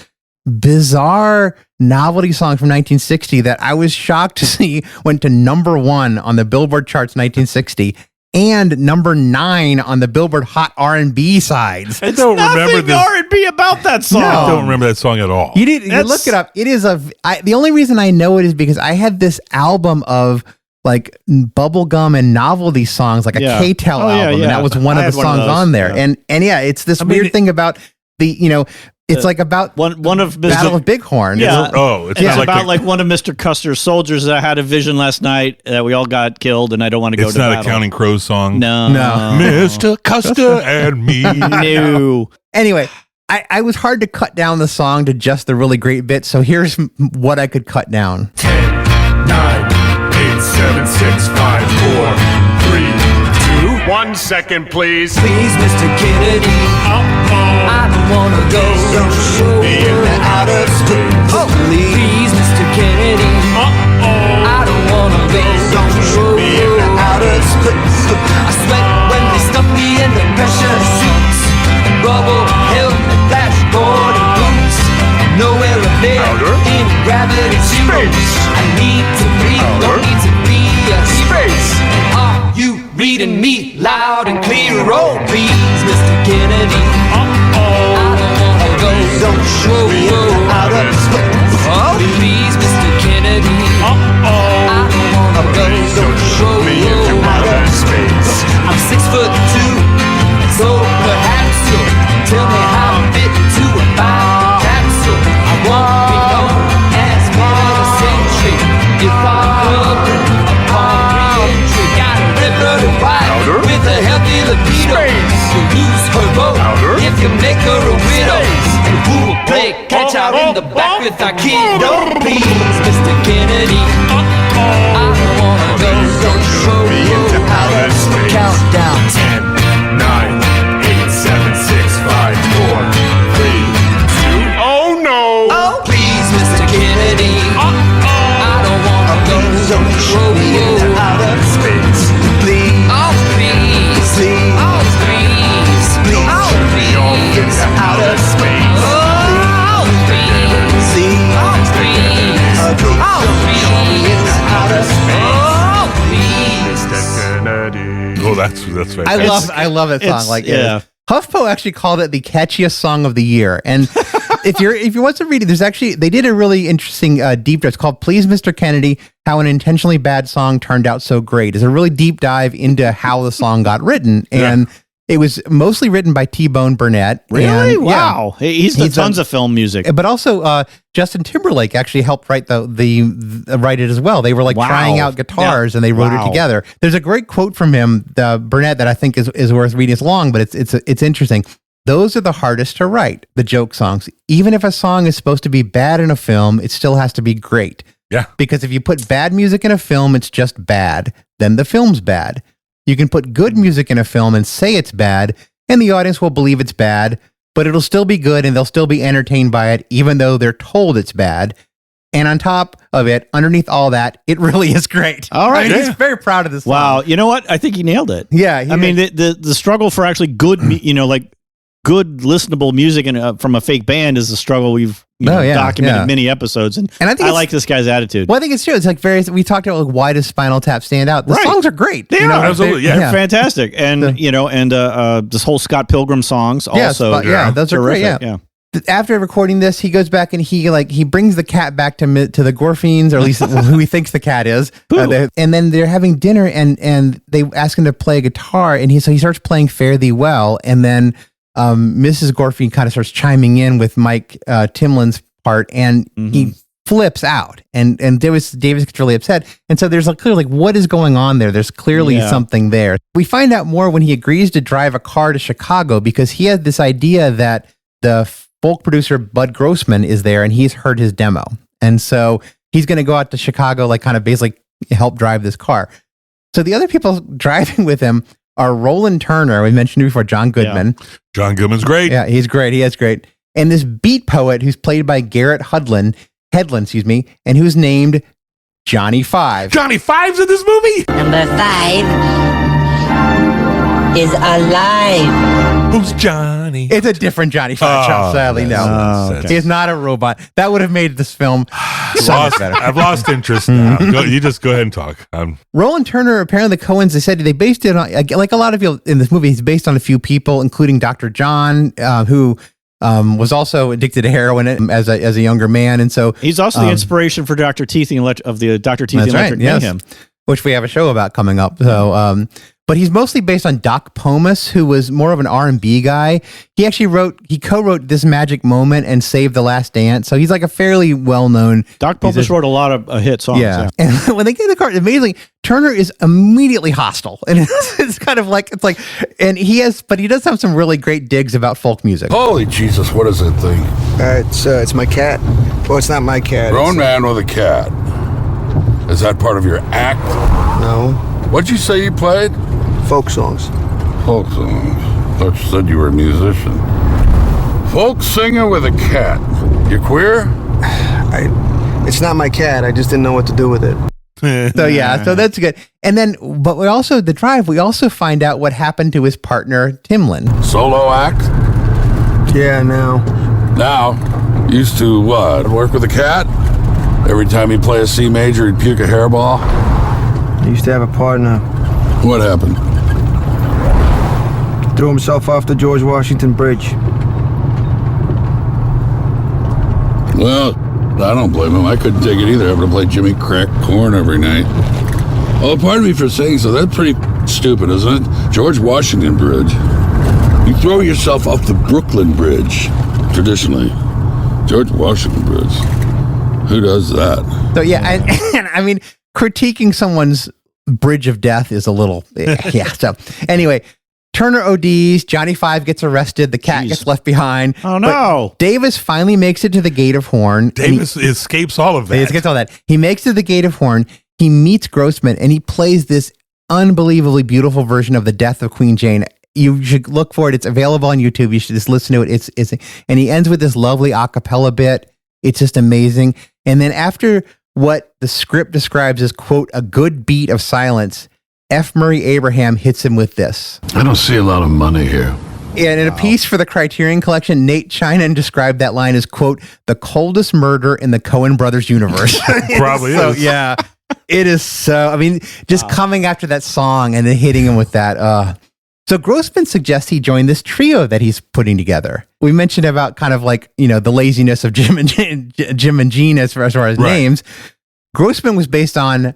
Speaker 2: bizarre novelty song from 1960 that I was shocked to see went to number 1 on the Billboard charts 1960 and number 9 on the Billboard Hot R&B sides.
Speaker 1: I don't remember this.
Speaker 3: R&B about that song.
Speaker 2: No.
Speaker 1: I don't remember that song at all.
Speaker 2: You look it up. It is the only reason I know it is because I had this album of like bubblegum and novelty songs, like a K-Tel album, and that was one of the songs on there. And yeah, it's this weird thing about the, it's like about
Speaker 3: one of
Speaker 2: Battle of Bighorn.
Speaker 3: Yeah.
Speaker 1: It's
Speaker 3: not about like one of Mr. Custer's soldiers that had a vision last night that we all got killed, and I don't want to go to battle.
Speaker 1: It's not a Counting Crows song.
Speaker 3: No.
Speaker 1: Mr. Custer and me.
Speaker 3: No.
Speaker 2: Anyway, I was hard to cut down the song to just the really great bits. So here's what I could cut down.
Speaker 12: 10, 9, 8, 7, 6, 5, 4, 3, 2. 1 second, please.
Speaker 9: Please, Mr. Kennedy. I don't wanna go. Don't show me in the outer space. Please, Mr. Kennedy. I don't wanna go. Don't show me in the outer space. I sweat when they stuff me in the pressure suits. Rubble, helmet, dashboard, and boots. Nowhere up there in gravity zero. I need to breathe, don't need to be a space. Are you reading me loud and clear? Oh, please, Mr. Kennedy. I don't wanna go. Don't show me out of space. Oh, please, Mr. Kennedy. I don't wanna go. Don't show me out of space. I'm 6'2", so perhaps you'll tell me how I fit into a fine capsule. I won't be known as man of century if I'm covered upon re-entry. Got a red-blooded wife with a healthy libido. You'll lose her vote if you make her a widow. And who will play catch out in the back with our kid? Oh, please, Mr. Kennedy. I don't wanna go. Don't show me out of space. Countdown.
Speaker 12: 10, 9, 8, 7, 6, 5, 4, 3, 2. Oh no!
Speaker 9: Oh, please, Mr. Kennedy. I don't wanna go. Don't show me out of space. Please. Oh, please. Please. Oh, please. Please. Oh, please. Out of space. Oh, please. Please. Oh, please. Oh, please. Out of space. Oh, please.
Speaker 12: Mr. Kennedy.
Speaker 1: Oh, that's right.
Speaker 2: I love that song. Like,
Speaker 3: yeah.
Speaker 2: HuffPo actually called it the catchiest song of the year. And if you want to read it, they did a really interesting deep dive. It's called "Please, Mr. Kennedy: How an Intentionally Bad Song Turned Out So Great." It's a really deep dive into how the song got written, and it was mostly written by T-Bone Burnett.
Speaker 3: Really?
Speaker 2: And,
Speaker 3: wow.
Speaker 2: Yeah,
Speaker 3: He's done tons of film music.
Speaker 2: but also Justin Timberlake actually helped write write it as well. They were like trying out guitars and they wrote it together. There's a great quote from him, Burnett, that I think is worth reading. It's long, but it's interesting. Those are the hardest to write, the joke songs. Even if a song is supposed to be bad in a film, it still has to be great.
Speaker 1: Yeah.
Speaker 2: Because if you put bad music in a film, it's just bad. Then the film's bad. You can put good music in a film and say it's bad, and the audience will believe it's bad, but it'll still be good and they'll still be entertained by it, even though they're told it's bad. And on top of it, underneath all that, it really is great.
Speaker 3: All right.
Speaker 2: He's very proud of this song.
Speaker 3: Wow. You know what? I think he nailed it.
Speaker 2: Yeah.
Speaker 3: I mean, the struggle for actually good, like good listenable music from a fake band is the struggle we've documented many episodes. And I think I like this guy's attitude.
Speaker 2: Well, I think it's true. It's like we talked about like, why does Spinal Tap stand out? The songs are great.
Speaker 3: They are, absolutely. They're fantastic. And, this whole Scott Pilgrim songs also.
Speaker 2: Those are great. Yeah. After recording this, he goes back and he brings the cat back to the Gorfines, or at least who he thinks the cat is. And then they're having dinner and they ask him to play guitar, and he starts playing Fare Thee Well, and then Mrs. Gorfine kind of starts chiming in with Mike Timlin's part, and he flips out, and Davis gets really upset. And so there's clearly what is going on there? There's clearly something there. We find out more when he agrees to drive a car to Chicago, because he has this idea that the folk producer Bud Grossman is there and he's heard his demo. And so he's going to go out to Chicago, like kind of basically help drive this car. So the other people driving with him are Roland Turner. We mentioned before, John Goodman.
Speaker 1: Yeah. John Goodman's great.
Speaker 2: Yeah, he's great. He is great. And this beat poet who's played by Garrett Hedlund, and who's named Johnny Five.
Speaker 1: Johnny Five's in this movie?
Speaker 13: Number 5 is alive.
Speaker 1: Who's Johnny?
Speaker 2: It's a different Johnny Fairchild, sadly. No.
Speaker 3: okay.
Speaker 2: He's not a robot. That would have made this film so much better.
Speaker 1: I've lost interest now. You just go ahead and talk.
Speaker 2: Roland Turner, apparently the Coens, they said they based it on, like a lot of people in this movie, he's based on a few people, including Dr. John, who was also addicted to heroin as a younger man. And so
Speaker 3: he's also the inspiration for Dr. Teeth of the Dr. Teeth and Electric Mayhem.
Speaker 2: Which we have a show about coming up. So, but he's mostly based on Doc Pomus, who was more of an R&B guy. He co-wrote This Magic Moment and Save the Last Dance. So he's like a fairly well-known.
Speaker 3: Doc Pomus wrote a lot of hit songs.
Speaker 2: Yeah. And when they get in the car, amazing, Turner is immediately hostile. And it's kind of like, and he does have some really great digs about folk music.
Speaker 13: Holy Jesus, what is that thing?
Speaker 14: It's my cat. Well, it's not my cat.
Speaker 13: Grown man with a cat. Is that part of your act?
Speaker 14: No.
Speaker 13: What'd you say you played?
Speaker 14: Folk songs.
Speaker 13: Folk songs. I thought you said you were a musician. Folk singer with a cat. You queer?
Speaker 14: It's not my cat. I just didn't know what to do with it.
Speaker 2: So that's good. And then, but we also find out what happened to his partner, Timlin.
Speaker 13: Solo act?
Speaker 14: Yeah, now.
Speaker 13: Used to what? Work with a cat? Every time he'd play a C major, he'd puke a hairball?
Speaker 14: He used to have a partner.
Speaker 13: What happened?
Speaker 14: Threw himself off the George Washington Bridge.
Speaker 13: Well, I don't blame him. I couldn't take it either, having to play Jimmy Crack Corn every night. Oh, pardon me for saying so. That's pretty stupid, isn't it? George Washington Bridge. You throw yourself off the Brooklyn Bridge, traditionally. George Washington Bridge. Who does that?
Speaker 2: So, yeah, and I mean, critiquing someone's bridge of death is a little, yeah. So, anyway, Turner ODs, Johnny Five gets arrested, the cat gets left behind.
Speaker 3: Oh, no.
Speaker 2: But Davis finally makes it to the Gate of Horn.
Speaker 1: Davis escapes all of that.
Speaker 2: He escapes all that. He makes it to the Gate of Horn. He meets Grossman, and he plays this unbelievably beautiful version of The Death of Queen Jane. You should look for it. It's available on YouTube. You should just listen to it. And he ends with this lovely a cappella bit. It's just amazing. And then after what the script describes as, quote, a good beat of silence, F. Murray Abraham hits him with this.
Speaker 13: I don't see a lot of money here.
Speaker 2: And in a piece for the Criterion Collection, Nate Chinan described that line as, quote, the coldest murder in the Coen brothers universe.
Speaker 1: Probably
Speaker 2: so,
Speaker 1: is.
Speaker 2: Yeah. It is so, I mean, just coming after that song and then hitting him with that. So Grossman suggests he join this trio that he's putting together. We mentioned about kind of like, the laziness of Jim and Gene as far as names. Grossman was based on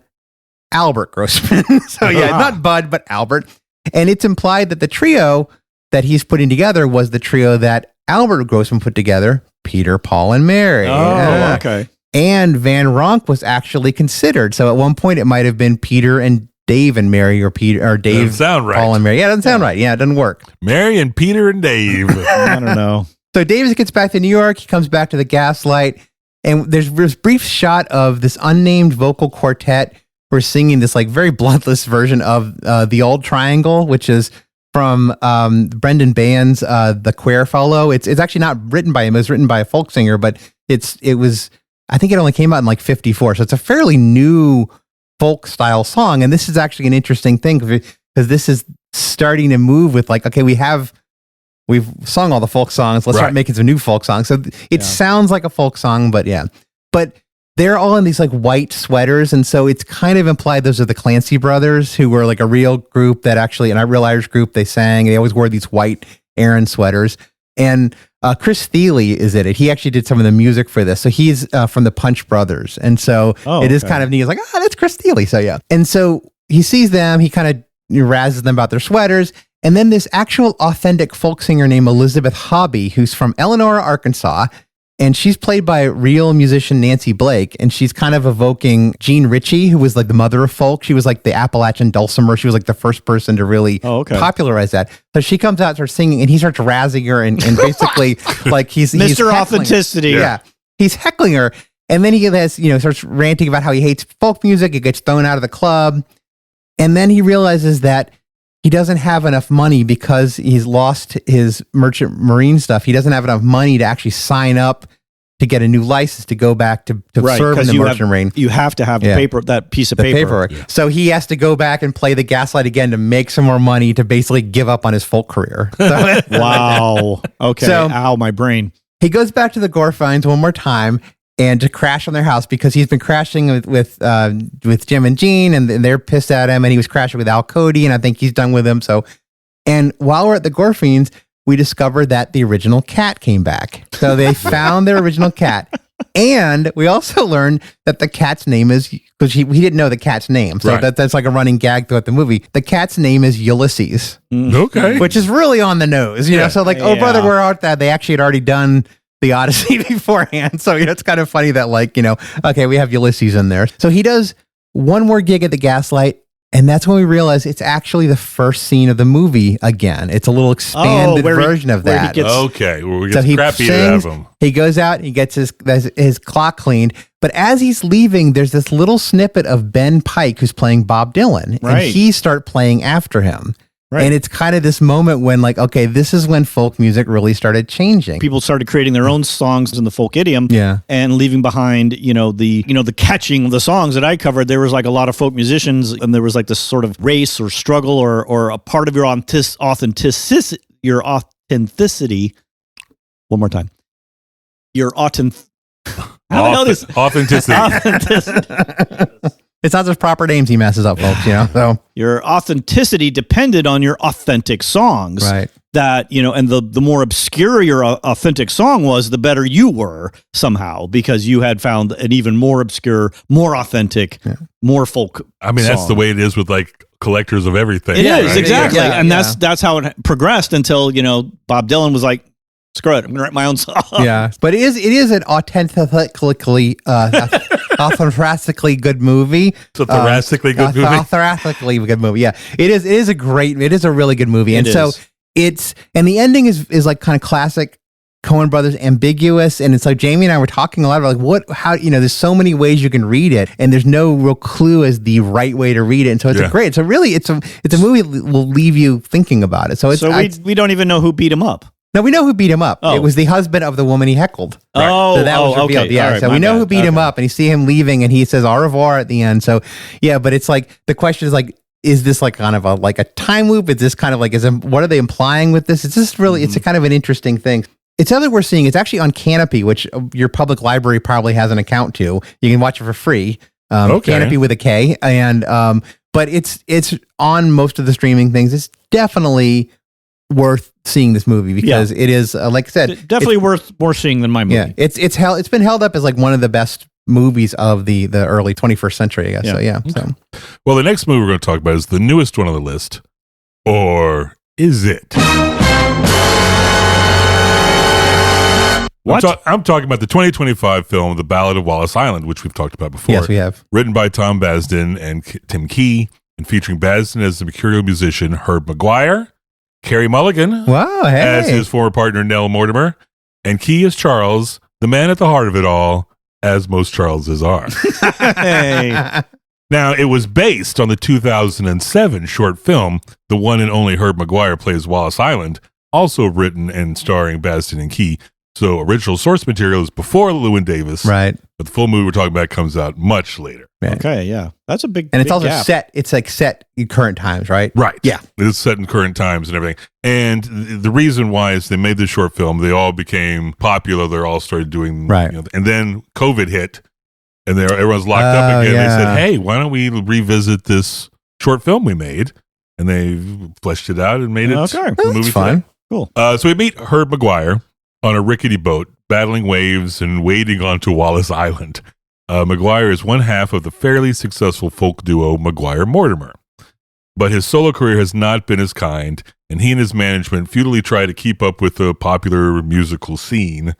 Speaker 2: Albert Grossman. So yeah, not Bud, but Albert. And it's implied that the trio that he's putting together was the trio that Albert Grossman put together, Peter, Paul, and Mary.
Speaker 3: Oh, okay.
Speaker 2: And Van Ronk was actually considered. So at one point it might have been Peter and Dave and Mary, or Peter or Dave,
Speaker 1: doesn't sound right.
Speaker 2: Paul and Mary. Yeah, it doesn't sound right. Yeah, it doesn't work.
Speaker 1: Mary and Peter and Dave.
Speaker 3: I don't know.
Speaker 2: So Davis gets back to New York. He comes back to the Gaslight, and there's this brief shot of this unnamed vocal quartet who are singing this like very bloodless version of The Old Triangle, which is from Brendan Band's The Queer Fellow. It's actually not written by him. It was written by a folk singer, but it was, I think it only came out in like 1954. So it's a fairly new folk style song. And this is actually an interesting thing because this is starting to move with like, okay, we've sung all the folk songs. Let's start making some new folk songs. So it sounds like a folk song, but yeah. But they're all in these like white sweaters. And so it's kind of implied those are the Clancy brothers, who were like a real group that actually, a real Irish group, they sang. They always wore these white Aran sweaters. And Chris Thiele is in it. He actually did some of the music for this. So he's from the Punch Brothers. And so it is kind of neat. He's like, that's Chris Thiele. So yeah. And so he sees them. He kind of razzes them about their sweaters. And then this actual authentic folk singer named Elizabeth Hobby, who's from Ellenora, Arkansas. And she's played by real musician Nancy Blake. And she's kind of evoking Jean Ritchie, who was like the mother of folk. She was like the Appalachian dulcimer. She was like the first person to really popularize that. So she comes out, starts singing, and he starts razzing her and basically like he's
Speaker 3: Mr. Authenticity.
Speaker 2: Yeah. He's heckling her. And then he has, starts ranting about how he hates folk music. He gets thrown out of the club. And then he realizes that he doesn't have enough money because he's lost his merchant marine stuff. He doesn't have enough money to actually sign up to get a new license to go back to
Speaker 3: Right,
Speaker 2: serve in
Speaker 3: 'cause
Speaker 2: the
Speaker 3: you
Speaker 2: Merchant Marine.
Speaker 3: You have to have
Speaker 2: Yeah.
Speaker 3: that piece of
Speaker 2: The
Speaker 3: paper.
Speaker 2: paperwork. So he has to go back and play the Gaslight again to make some more money to basically give up on his folk career. So,
Speaker 3: Wow. Okay.
Speaker 2: So-
Speaker 3: Ow, my brain.
Speaker 2: he goes back to the Gorfines one more time and to crash on their house because he's been crashing with Jim and Jean and they're pissed at him, and he was crashing with Al Cody, and I think he's done with him. So, and while we're at the Gorfines, we discovered that the original cat came back. So they found their original cat. And we also learned that the cat's name is, because we didn't know the cat's name. So
Speaker 1: Right.
Speaker 2: that's like a running gag throughout the movie. The cat's name is Ulysses.
Speaker 1: Okay.
Speaker 2: Which is really on the nose, you know?
Speaker 1: Yeah.
Speaker 2: So like, oh
Speaker 3: Yeah.
Speaker 2: brother, we're out that. They actually had already done the Odyssey beforehand. So, you know, it's kind of funny that like, you know, okay, we have Ulysses in there. So he does one more gig at the Gaslight. And that's when we realize it's actually the first scene of the movie again. It's a little expanded
Speaker 3: where he-
Speaker 2: version of
Speaker 3: where he
Speaker 2: that.
Speaker 3: gets-
Speaker 1: Okay. Well, we
Speaker 2: So
Speaker 1: get
Speaker 2: he
Speaker 1: crap beaten out of
Speaker 2: sings,
Speaker 1: him.
Speaker 2: he goes out, he gets his clock cleaned. But as he's leaving, there's this little snippet of Ben Pike who's playing Bob Dylan.
Speaker 3: Right.
Speaker 2: And he start playing after him.
Speaker 3: Right.
Speaker 2: And it's kind of this moment when like, okay, this is when folk music really started changing.
Speaker 3: People started creating their own songs in the folk idiom.
Speaker 2: Yeah.
Speaker 3: And leaving behind, the catching of the songs that I covered. There was like a lot of folk musicians, and there was like this sort of race or struggle or a part of your authenticity. One more time. Your authenticity. How do I know this?
Speaker 1: Authenticity.
Speaker 3: Authenticity.
Speaker 2: It's not just proper names he messes up, folks, you know? So,
Speaker 3: Your authenticity depended on your authentic songs.
Speaker 2: right.
Speaker 3: That, and the more obscure your authentic song was, the better you were somehow, because you had found an even more obscure, more authentic, more folk.
Speaker 1: I mean, that's the
Speaker 3: song.
Speaker 1: way it is with like collectors of everything.
Speaker 3: It is,
Speaker 1: right?
Speaker 3: exactly.
Speaker 2: Yeah,
Speaker 3: and
Speaker 2: yeah.
Speaker 3: that's how it progressed until, Bob Dylan was like, screw it, I'm going to write my own song.
Speaker 2: Yeah. But it is an authentically good movie.
Speaker 1: So thoracically good movie?
Speaker 2: Thoracically good movie. Yeah. It is a really good movie. And
Speaker 3: It
Speaker 2: so
Speaker 3: is.
Speaker 2: and the ending is like kind of classic Coen Brothers, ambiguous. And it's like Jamie and I were talking a lot about like there's so many ways you can read it, and there's no real clue as the right way to read it. And so it's a movie that will leave you thinking about it. So
Speaker 3: we don't even know who beat him up.
Speaker 2: no, we know who beat him up.
Speaker 3: Oh.
Speaker 2: It was the husband of the woman he heckled.
Speaker 3: Oh,
Speaker 2: So that was revealed.
Speaker 3: okay.
Speaker 2: Yeah.
Speaker 3: All right,
Speaker 2: So
Speaker 3: my
Speaker 2: we know
Speaker 3: bad.
Speaker 2: who beat him
Speaker 3: Okay.
Speaker 2: up, and you see him leaving, and he says au revoir at the end. So yeah, but it's like the question is like, is this like kind of a time loop? Is this kind of like what are they implying with this? It's just really it's a kind of an interesting thing. It's something we're seeing. It's actually on Canopy, which your public library probably has an account to. You can watch it for free.
Speaker 1: Okay.
Speaker 2: Canopy with a K, and but it's on most of the streaming things. It's definitely worth seeing this movie because it is like I said,
Speaker 3: Definitely worth more seeing than my movie.
Speaker 2: yeah, it's been held up as like one of the best movies of the early 21st century, I guess.
Speaker 3: Yeah.
Speaker 2: So yeah. So
Speaker 1: Well, the next movie we're going to talk about is the newest one on the list. Or is it?
Speaker 3: What?
Speaker 1: I'm talking about the 2025 film, The Ballad of Wallace Island, which we've talked about before.
Speaker 2: yes, we have.
Speaker 1: Written by Tom Basden and Tim Key, and featuring Basden as the mercurial musician Herb Maguire, Carey Mulligan
Speaker 2: Wow, hey.
Speaker 1: as his former partner Nell Mortimer, and Key as Charles, the man at the heart of it all, as most Charleses are.
Speaker 3: Hey.
Speaker 1: Now, it was based on the 2007 short film, The One and Only Herb Maguire Plays Wallace Island, also written and starring Basden and Key. So original source material is before Llewyn Davis,
Speaker 2: Right.
Speaker 1: but the full movie we're talking about comes out much later.
Speaker 2: Right.
Speaker 3: Okay, yeah. That's a big
Speaker 2: And it's
Speaker 3: big
Speaker 2: also
Speaker 3: gap.
Speaker 2: set. It's like set in current times, right?
Speaker 1: Right.
Speaker 2: Yeah.
Speaker 1: It's set in current times and everything. And the reason why is they made this short film. They all became popular. They all started doing,
Speaker 2: Right.
Speaker 1: And then COVID hit and everyone's locked up again.
Speaker 2: yeah.
Speaker 1: They said, hey, why don't we revisit this short film we made? And they fleshed it out and made it
Speaker 3: Okay.
Speaker 1: a
Speaker 2: That's
Speaker 1: movie
Speaker 2: fun.
Speaker 1: today.
Speaker 3: Cool.
Speaker 1: So we meet Herb Maguire on a rickety boat, battling waves and wading onto Wallace Island. Maguire is one half of the fairly successful folk duo Maguire Mortimer. But his solo career has not been as kind, and he and his management futilely try to keep up with the popular musical scene.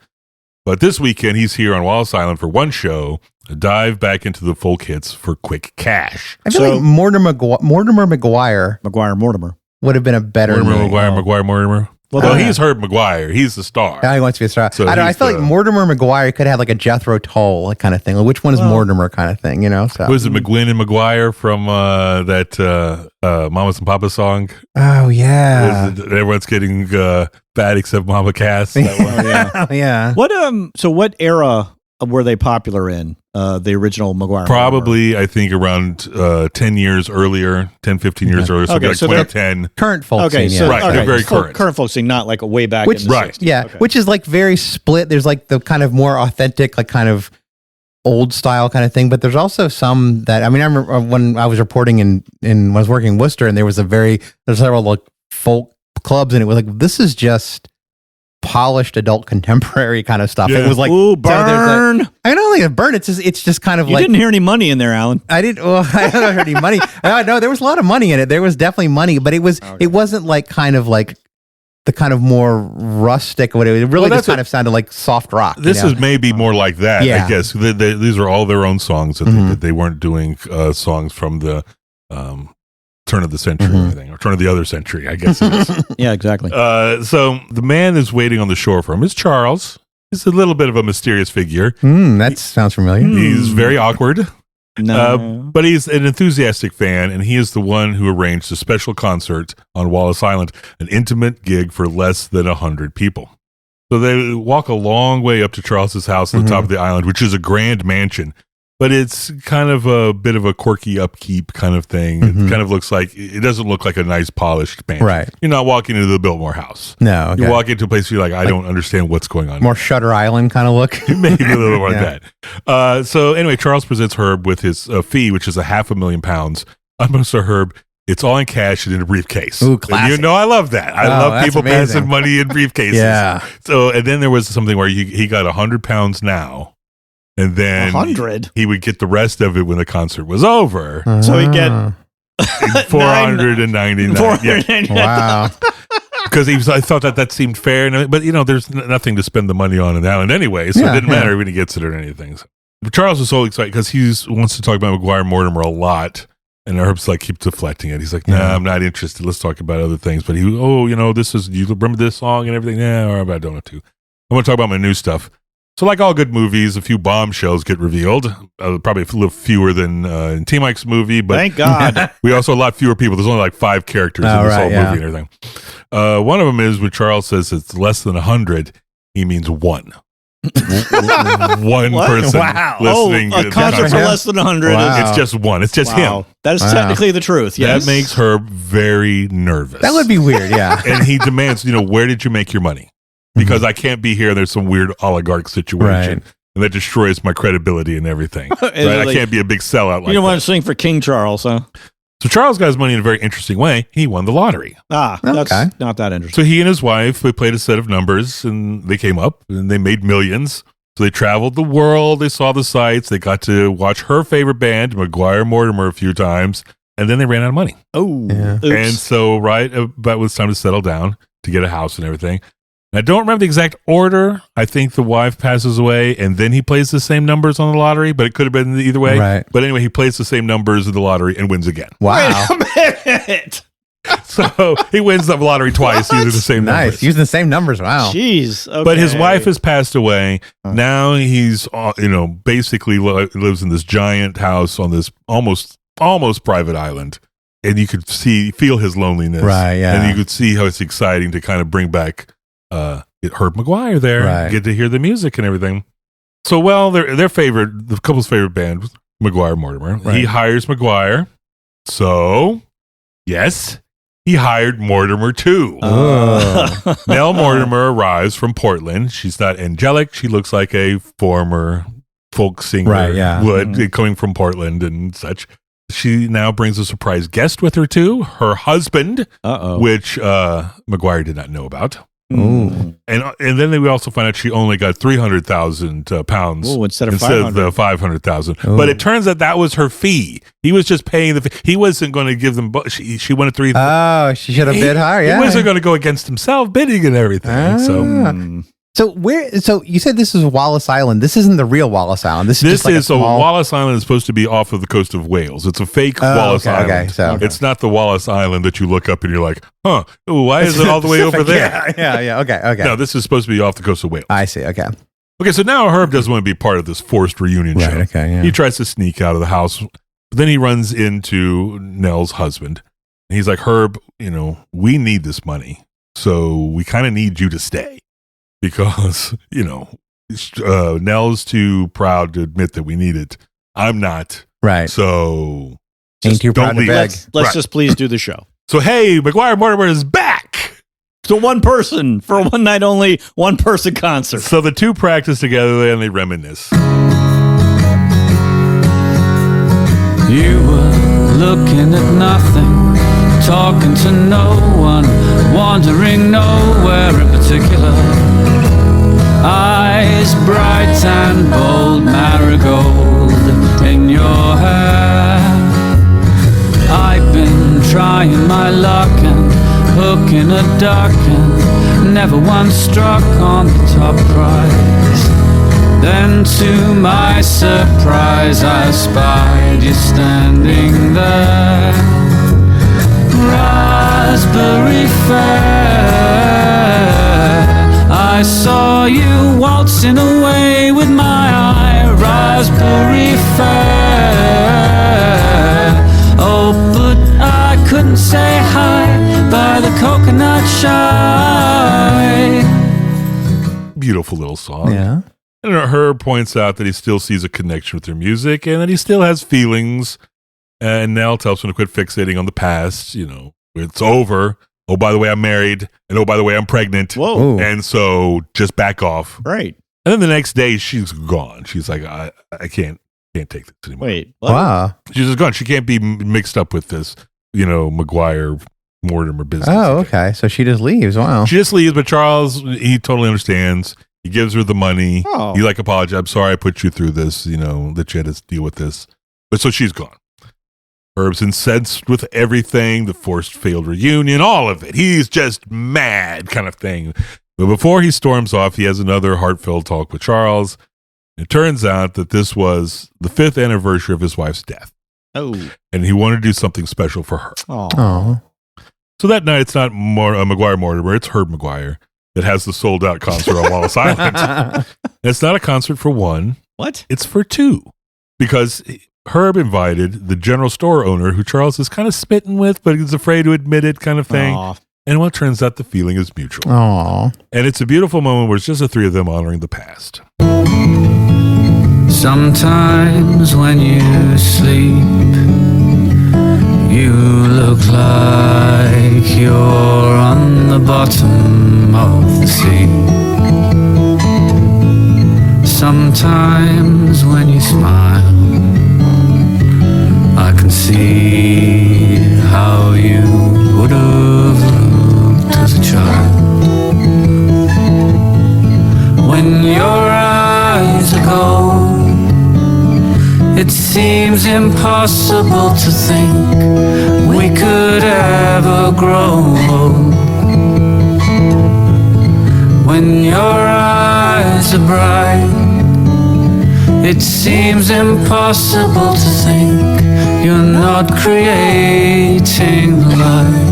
Speaker 1: But this weekend, he's here on Wallace Island for one show, a dive back into the folk hits for quick cash.
Speaker 2: I feel like Mortimer Maguire
Speaker 3: Mortimer.
Speaker 2: would have been a better
Speaker 1: Mortimer,
Speaker 2: name.
Speaker 1: Maguire. Well, he's Herb Maguire. He's the star.
Speaker 2: He wants to be a star.
Speaker 1: So
Speaker 2: I feel like Mortimer Maguire could have like a Jethro Tull like kind of thing. Like, which one is Mortimer kind of thing, you know? So.
Speaker 1: Was it McGuinn and Maguire from that Mamas and Papas song?
Speaker 2: Oh, yeah.
Speaker 1: Everyone's getting fat except Mama Cass. That one.
Speaker 2: Yeah.
Speaker 3: What era were they popular in? The original Maguire?
Speaker 1: Probably, I think, around 10 years earlier, 10, 15 years earlier. So, like 2010.
Speaker 2: Current folk
Speaker 3: Okay,
Speaker 2: scene,
Speaker 3: so
Speaker 1: right, they're very current.
Speaker 3: Current folk scene, not like a way back
Speaker 2: Which,
Speaker 3: in the 60s.
Speaker 2: Yeah,
Speaker 3: Okay.
Speaker 2: which is like very split. There's like the kind of more authentic, like kind of old style kind of thing. But there's also some that, I mean, I remember when I was reporting when I was working in Worcester, and there's several like folk clubs, and it was like, this is just polished adult contemporary kind of stuff.
Speaker 1: Yeah.
Speaker 2: It was like,
Speaker 3: ooh, burn.
Speaker 2: I don't think it's burn. It's just kind of
Speaker 3: You
Speaker 2: like,
Speaker 3: didn't hear any money in there, Alan.
Speaker 2: I didn't. Well, I don't hear any money. No, there was a lot of money in it. There was definitely money, but it wasn't like kind of like the kind of more rustic. What it really just kind of sounded like soft rock.
Speaker 1: This is maybe more like that,
Speaker 2: Yeah.
Speaker 1: I guess. These are all their own songs. That they weren't doing songs from the turn of the century or anything, or turn of the other century, I guess it is.
Speaker 3: Yeah, exactly.
Speaker 1: So the man is waiting on the shore for him is Charles. He's a little bit of a mysterious figure.
Speaker 2: That sounds familiar.
Speaker 1: He's very awkward.
Speaker 3: No.
Speaker 1: But he's an enthusiastic fan, and he is the one who arranged a special concert on Wallace Island, an intimate gig for less than 100 people. So they walk a long way up to Charles's house at the top of the island, which is a grand mansion. But it's kind of a bit of a quirky upkeep kind of thing. It kind of looks like, it doesn't look like a nice polished mansion.
Speaker 2: Right.
Speaker 1: You're not walking into the Biltmore house.
Speaker 2: No. Okay.
Speaker 1: You walk into a place where you're like, I don't understand what's going on.
Speaker 2: More Shutter Island kind of look.
Speaker 1: Maybe a little more like that. So anyway, Charles presents Herb with his fee, which is £500,000. Unbeknownst to Herb, it's all in cash and in a briefcase.
Speaker 2: Ooh,
Speaker 1: And
Speaker 2: classic.
Speaker 1: you know I love that. I love
Speaker 2: that's
Speaker 1: people
Speaker 2: amazing.
Speaker 1: passing money in briefcases.
Speaker 2: Yeah.
Speaker 1: So, and then there was something where he got £100 now. And then
Speaker 3: 100?
Speaker 1: he would get the rest of it when the concert was over.
Speaker 3: So he get
Speaker 1: $499.
Speaker 2: Wow.
Speaker 1: Because I thought that seemed fair, but there's nothing to spend the money on in the island anyway, so it didn't matter when he gets it or anything. So. But Charles was so excited because he wants to talk about Maguire Mortimer a lot, and Herb's like keep deflecting it. He's like, "Nah, I'm not interested. Let's talk about other things." But this is, you remember this song and everything? Yeah, or I don't know too. I want to talk about my new stuff. So, like all good movies, a few bombshells get revealed. Probably a little fewer than in T. Mike's movie, but
Speaker 3: thank God.
Speaker 1: we also a lot fewer people. There's only like 5 characters in this whole movie and everything. One of them is when Charles says it's less than 100, he means one. One person listening.
Speaker 3: A concert for less than 100.
Speaker 1: Wow. It's just one. It's just him.
Speaker 3: That is technically the truth. Yes.
Speaker 1: That makes her very nervous.
Speaker 2: That would be weird, yeah.
Speaker 1: And he demands, where did you make your money? Because I can't be here. There's some weird oligarch situation.
Speaker 2: Right.
Speaker 1: And that destroys my credibility and everything. Right? I can't be a big sellout like that.
Speaker 3: You don't want to sing for King Charles, huh?
Speaker 1: So Charles got his money in a very interesting way. He won the lottery.
Speaker 3: That's not that interesting.
Speaker 1: So he and his wife, they played a set of numbers, and they came up, and they made millions. So they traveled the world. They saw the sights. They got to watch her favorite band, Maguire Mortimer, a few times. And then they ran out of money.
Speaker 3: Oh.
Speaker 2: Yeah.
Speaker 1: And so, about it was time to settle down to get a house and everything. I don't remember the exact order. I think the wife passes away, and then he plays the same numbers on the lottery, but it could have been either way.
Speaker 2: Right.
Speaker 1: But anyway, he plays the same numbers in the lottery and wins again.
Speaker 2: Wow.
Speaker 3: Wait a minute.
Speaker 1: So he wins the lottery twice using the same
Speaker 2: Nice.
Speaker 1: numbers.
Speaker 2: Using the same numbers. Wow.
Speaker 3: Jeez. Okay.
Speaker 1: But his wife has passed away. Now he's, basically lives in this giant house on this almost private island. And you could feel his loneliness.
Speaker 2: Right, yeah.
Speaker 1: And you could see how it's exciting to kind of bring back Herb Maguire there,
Speaker 2: Right.
Speaker 1: get to hear the music and everything. So, the couple's favorite band was Maguire Mortimer.
Speaker 2: Right.
Speaker 1: He hires Maguire. So, yes, he hired Mortimer too.
Speaker 2: Oh.
Speaker 1: Nell Mortimer arrives from Portland. She's not angelic. She looks like a former folk singer
Speaker 2: Right, yeah.
Speaker 1: would, coming from Portland and such. She now brings a surprise guest with her too, her husband, which Maguire did not know about.
Speaker 2: Ooh.
Speaker 1: And then we also find out she only got 300,000 pounds
Speaker 3: instead of 500.
Speaker 1: the 500,000. But it turns out that was her fee. He was just paying the fee. He wasn't going to give them. She wanted 3.
Speaker 2: Oh, she should have bid higher. Yeah.
Speaker 1: He wasn't going to go against himself bidding and everything. So
Speaker 2: So you said this is Wallace Island. This isn't the real Wallace Island. This
Speaker 1: is just like Wallace Island is supposed to be off of the coast of Wales. It's a fake Wallace Island.
Speaker 2: Okay, so
Speaker 1: it's not the Wallace Island that you look up and you're like, huh, why is it all the way over there?
Speaker 2: Yeah. Okay.
Speaker 1: No, this is supposed to be off the coast of Wales.
Speaker 2: I see. Okay.
Speaker 1: Okay, so now Herb doesn't want to be part of this forced reunion show.
Speaker 2: Okay, yeah.
Speaker 1: He tries to sneak out of the house, but then he runs into Nell's husband. And he's like, Herb, we need this money, so we kind of need you to stay because, Nell's too proud to admit that we need it. I'm not.
Speaker 2: Right.
Speaker 1: So
Speaker 2: ain't too proud to beg.
Speaker 3: Let's just please do the show.
Speaker 1: So, hey, McGuire Mortimer is back.
Speaker 3: So one person for a one night only, one person concert.
Speaker 1: So the two practice together and they reminisce.
Speaker 15: You were looking at nothing, talking to no one, wandering nowhere in particular. Eyes bright and bold, marigold in your hair. I've been trying my luck and hooking a duck and never once struck on the top prize. Then to my surprise I spied you standing there. Raspberry Fair, I saw you waltzing away with my eye. Raspberry Fair, oh but I couldn't say hi by the coconut shy.
Speaker 1: Beautiful little song.
Speaker 2: Yeah.
Speaker 1: And Herb points out that he still sees a connection with their music and that he still has feelings. And Nell tells him to quit fixating on the past. It's over. Oh, by the way, I'm married. And oh, by the way, I'm pregnant.
Speaker 3: Whoa.
Speaker 1: And so just back off.
Speaker 3: Right.
Speaker 1: And then the next day she's gone. She's like, I can't take this anymore.
Speaker 3: Wait. What?
Speaker 2: Wow.
Speaker 1: She's just gone. She can't be mixed up with this, McGuire Mortimer business.
Speaker 2: Oh, okay. So she just leaves. Wow.
Speaker 1: She just leaves, but Charles, he totally understands. He gives her the money.
Speaker 3: Oh.
Speaker 1: He apologize. I'm sorry I put you through this, that you had to deal with this. But so she's gone. Herb's incensed with everything, the forced failed reunion, all of it. He's just mad kind of thing. But before he storms off, he has another heartfelt talk with Charles. It turns out that this was the 5th anniversary of his wife's death.
Speaker 3: Oh.
Speaker 1: And he wanted to do something special for her.
Speaker 2: Oh.
Speaker 1: So that night, it's not McGuire Mortimer, it's Herb McGuire that has the sold out concert on Wallace Island. And it's not a concert for one.
Speaker 3: What?
Speaker 1: It's for two. Because Herb invited the general store owner who Charles is kind of smitten with, but he's afraid to admit it kind of thing.
Speaker 3: Aww.
Speaker 1: And well, it turns out the feeling is mutual.
Speaker 2: Aww.
Speaker 1: And it's a beautiful moment where it's just the three of them honoring the past.
Speaker 15: Sometimes when you sleep, you look like you're on the bottom of the sea. Sometimes when you smile, I can see how you would have looked as a child. When your eyes are gold, it seems impossible to think we could ever grow old. When your eyes are bright, it seems impossible to think you're not creating life.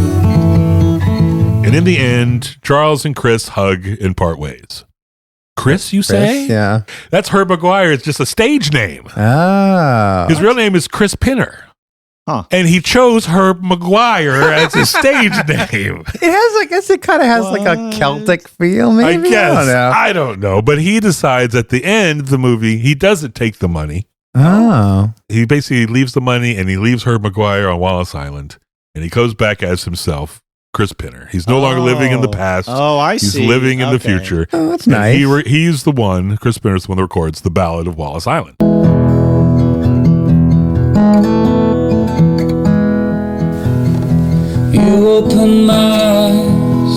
Speaker 1: And in the end, Charles and Chris hug and part ways. Chris, you say?
Speaker 2: Yeah.
Speaker 1: That's Herb McGuire. It's just a stage name.
Speaker 2: Oh.
Speaker 1: His real name is Chris Pinner.
Speaker 3: Huh.
Speaker 1: And he chose Herb McGuire as his stage name.
Speaker 2: It has, I guess it kind of has like a Celtic feel, maybe.
Speaker 1: I guess. I don't know. But he decides at the end of the movie, he doesn't take the money.
Speaker 2: Oh.
Speaker 1: He basically leaves the money and he leaves Herb McGuire on Wallace Island. And he goes back as himself, Chris Pinner. He's no longer living in the past.
Speaker 3: Oh, I
Speaker 1: He's
Speaker 3: see.
Speaker 1: living in the
Speaker 3: Okay.
Speaker 1: future.
Speaker 2: Oh, that's
Speaker 1: And
Speaker 2: nice.
Speaker 1: He's the one, Chris Pinner's the one that records the Ballad of Wallace Island.
Speaker 15: You open my eyes,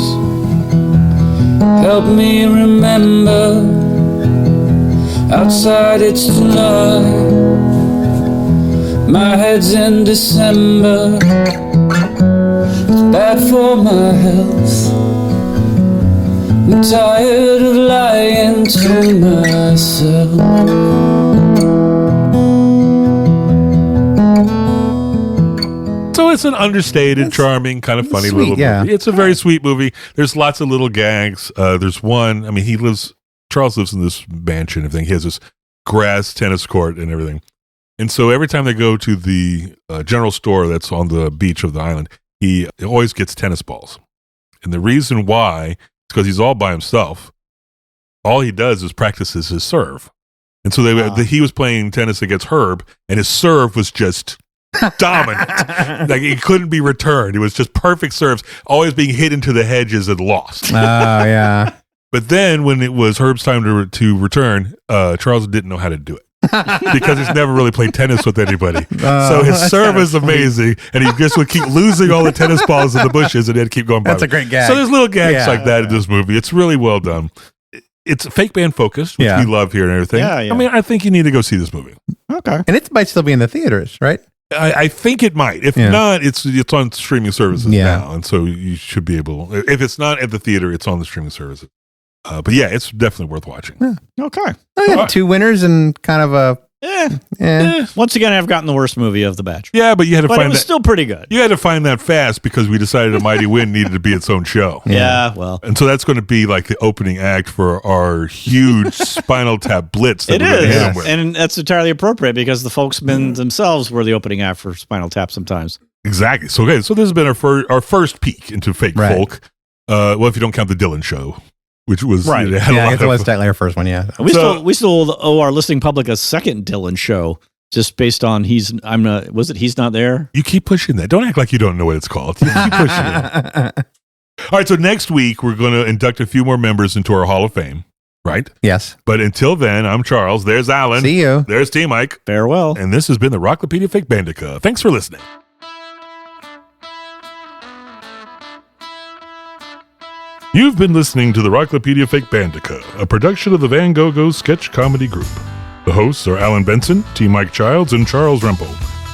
Speaker 15: help me remember. Outside it's tonight, my head's in December. It's bad for my health, I'm tired of lying to myself.
Speaker 1: So it's an understated, charming, kind of funny
Speaker 2: sweet,
Speaker 1: little movie.
Speaker 2: yeah.
Speaker 1: It's a very sweet movie. There's lots of little gags. There's one, I mean, Charles lives in this mansion and everything. He has this grass tennis court and everything. And so every time they go to the general store that's on the beach of the island, he always gets tennis balls. And the reason why is because he's all by himself. All he does is practices his serve. And so he was playing tennis against Herb, and his serve was just dominant. Like it couldn't be returned. It was just perfect serves, always being hit into the hedges and lost.
Speaker 2: Oh, yeah.
Speaker 1: But then when it was Herb's time to return, Charles didn't know how to do it. Because he's never really played tennis with anybody. So his serve is amazing, and he just would keep losing all the tennis balls in the bushes and then keep going by.
Speaker 2: That's a great gag.
Speaker 1: So there's little gags like that in this movie. It's really well done. It's fake band focused, which we love here and everything.
Speaker 3: Yeah, yeah.
Speaker 1: I mean, I think you need to go see this movie.
Speaker 3: Okay.
Speaker 2: And it might still be in the theaters, right?
Speaker 1: I think it might. If not, it's on streaming services
Speaker 2: Yeah.
Speaker 1: now, and so you should be able. If it's not at the theater, it's on the streaming services. But yeah, it's definitely worth watching.
Speaker 2: Yeah.
Speaker 3: Okay.
Speaker 2: Oh, yeah, 2 winners and kind of a
Speaker 3: Once again, I've gotten the worst movie of The Bachelor.
Speaker 1: Yeah, but you had to
Speaker 3: But
Speaker 1: find
Speaker 3: it was
Speaker 1: that.
Speaker 3: still pretty good.
Speaker 1: You had to find that fast because we decided A Mighty Wind needed to be its own show.
Speaker 3: Yeah, well.
Speaker 1: And so that's going to be like the opening act for our huge Spinal Tap blitz. That
Speaker 3: It
Speaker 1: we're gonna hit 'em
Speaker 3: is.
Speaker 1: with.
Speaker 3: And that's entirely appropriate because the folksmen themselves were the opening act for Spinal Tap sometimes.
Speaker 1: Exactly. So okay, so this has been our first peek into fake
Speaker 3: Right.
Speaker 1: folk. Well, if you don't count the Dylan show, which was
Speaker 3: Right.
Speaker 1: it had a
Speaker 2: Yeah,
Speaker 1: lot
Speaker 2: it's
Speaker 1: of-
Speaker 2: West Statler first one, yeah.
Speaker 3: We still owe our listening public a second Dylan show just based on He's Not There?
Speaker 1: You keep pushing that. Don't act like you don't know what it's called. You keep pushing it. All right, so next week we're going to induct a few more members into our Hall of Fame, right?
Speaker 2: Yes.
Speaker 1: But until then, I'm Charles. There's Alan.
Speaker 2: See you.
Speaker 1: There's T Mike.
Speaker 3: Farewell.
Speaker 1: And this has been the Rocklopedia Fake Bandica. Thanks for listening. You've been listening to the Rocklopedia Fake Bandica, a production of the Van Gogh Sketch Comedy Group. The hosts are Alan Benson, T. Mike Childs, and Charles Rempel,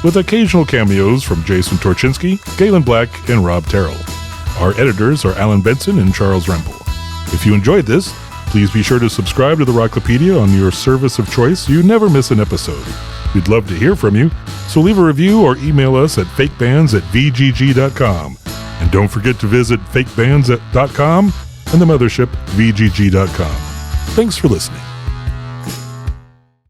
Speaker 1: with occasional cameos from Jason Torchinsky, Galen Black, and Rob Terrell. Our editors are Alan Benson and Charles Rempel. If you enjoyed this, please be sure to subscribe to the Rocklopedia on your service of choice so you never miss an episode. We'd love to hear from you, so leave a review or email us at fakebands@vgg.com. And don't forget to visit fakebands.com and the mothership, vgg.com. Thanks for listening.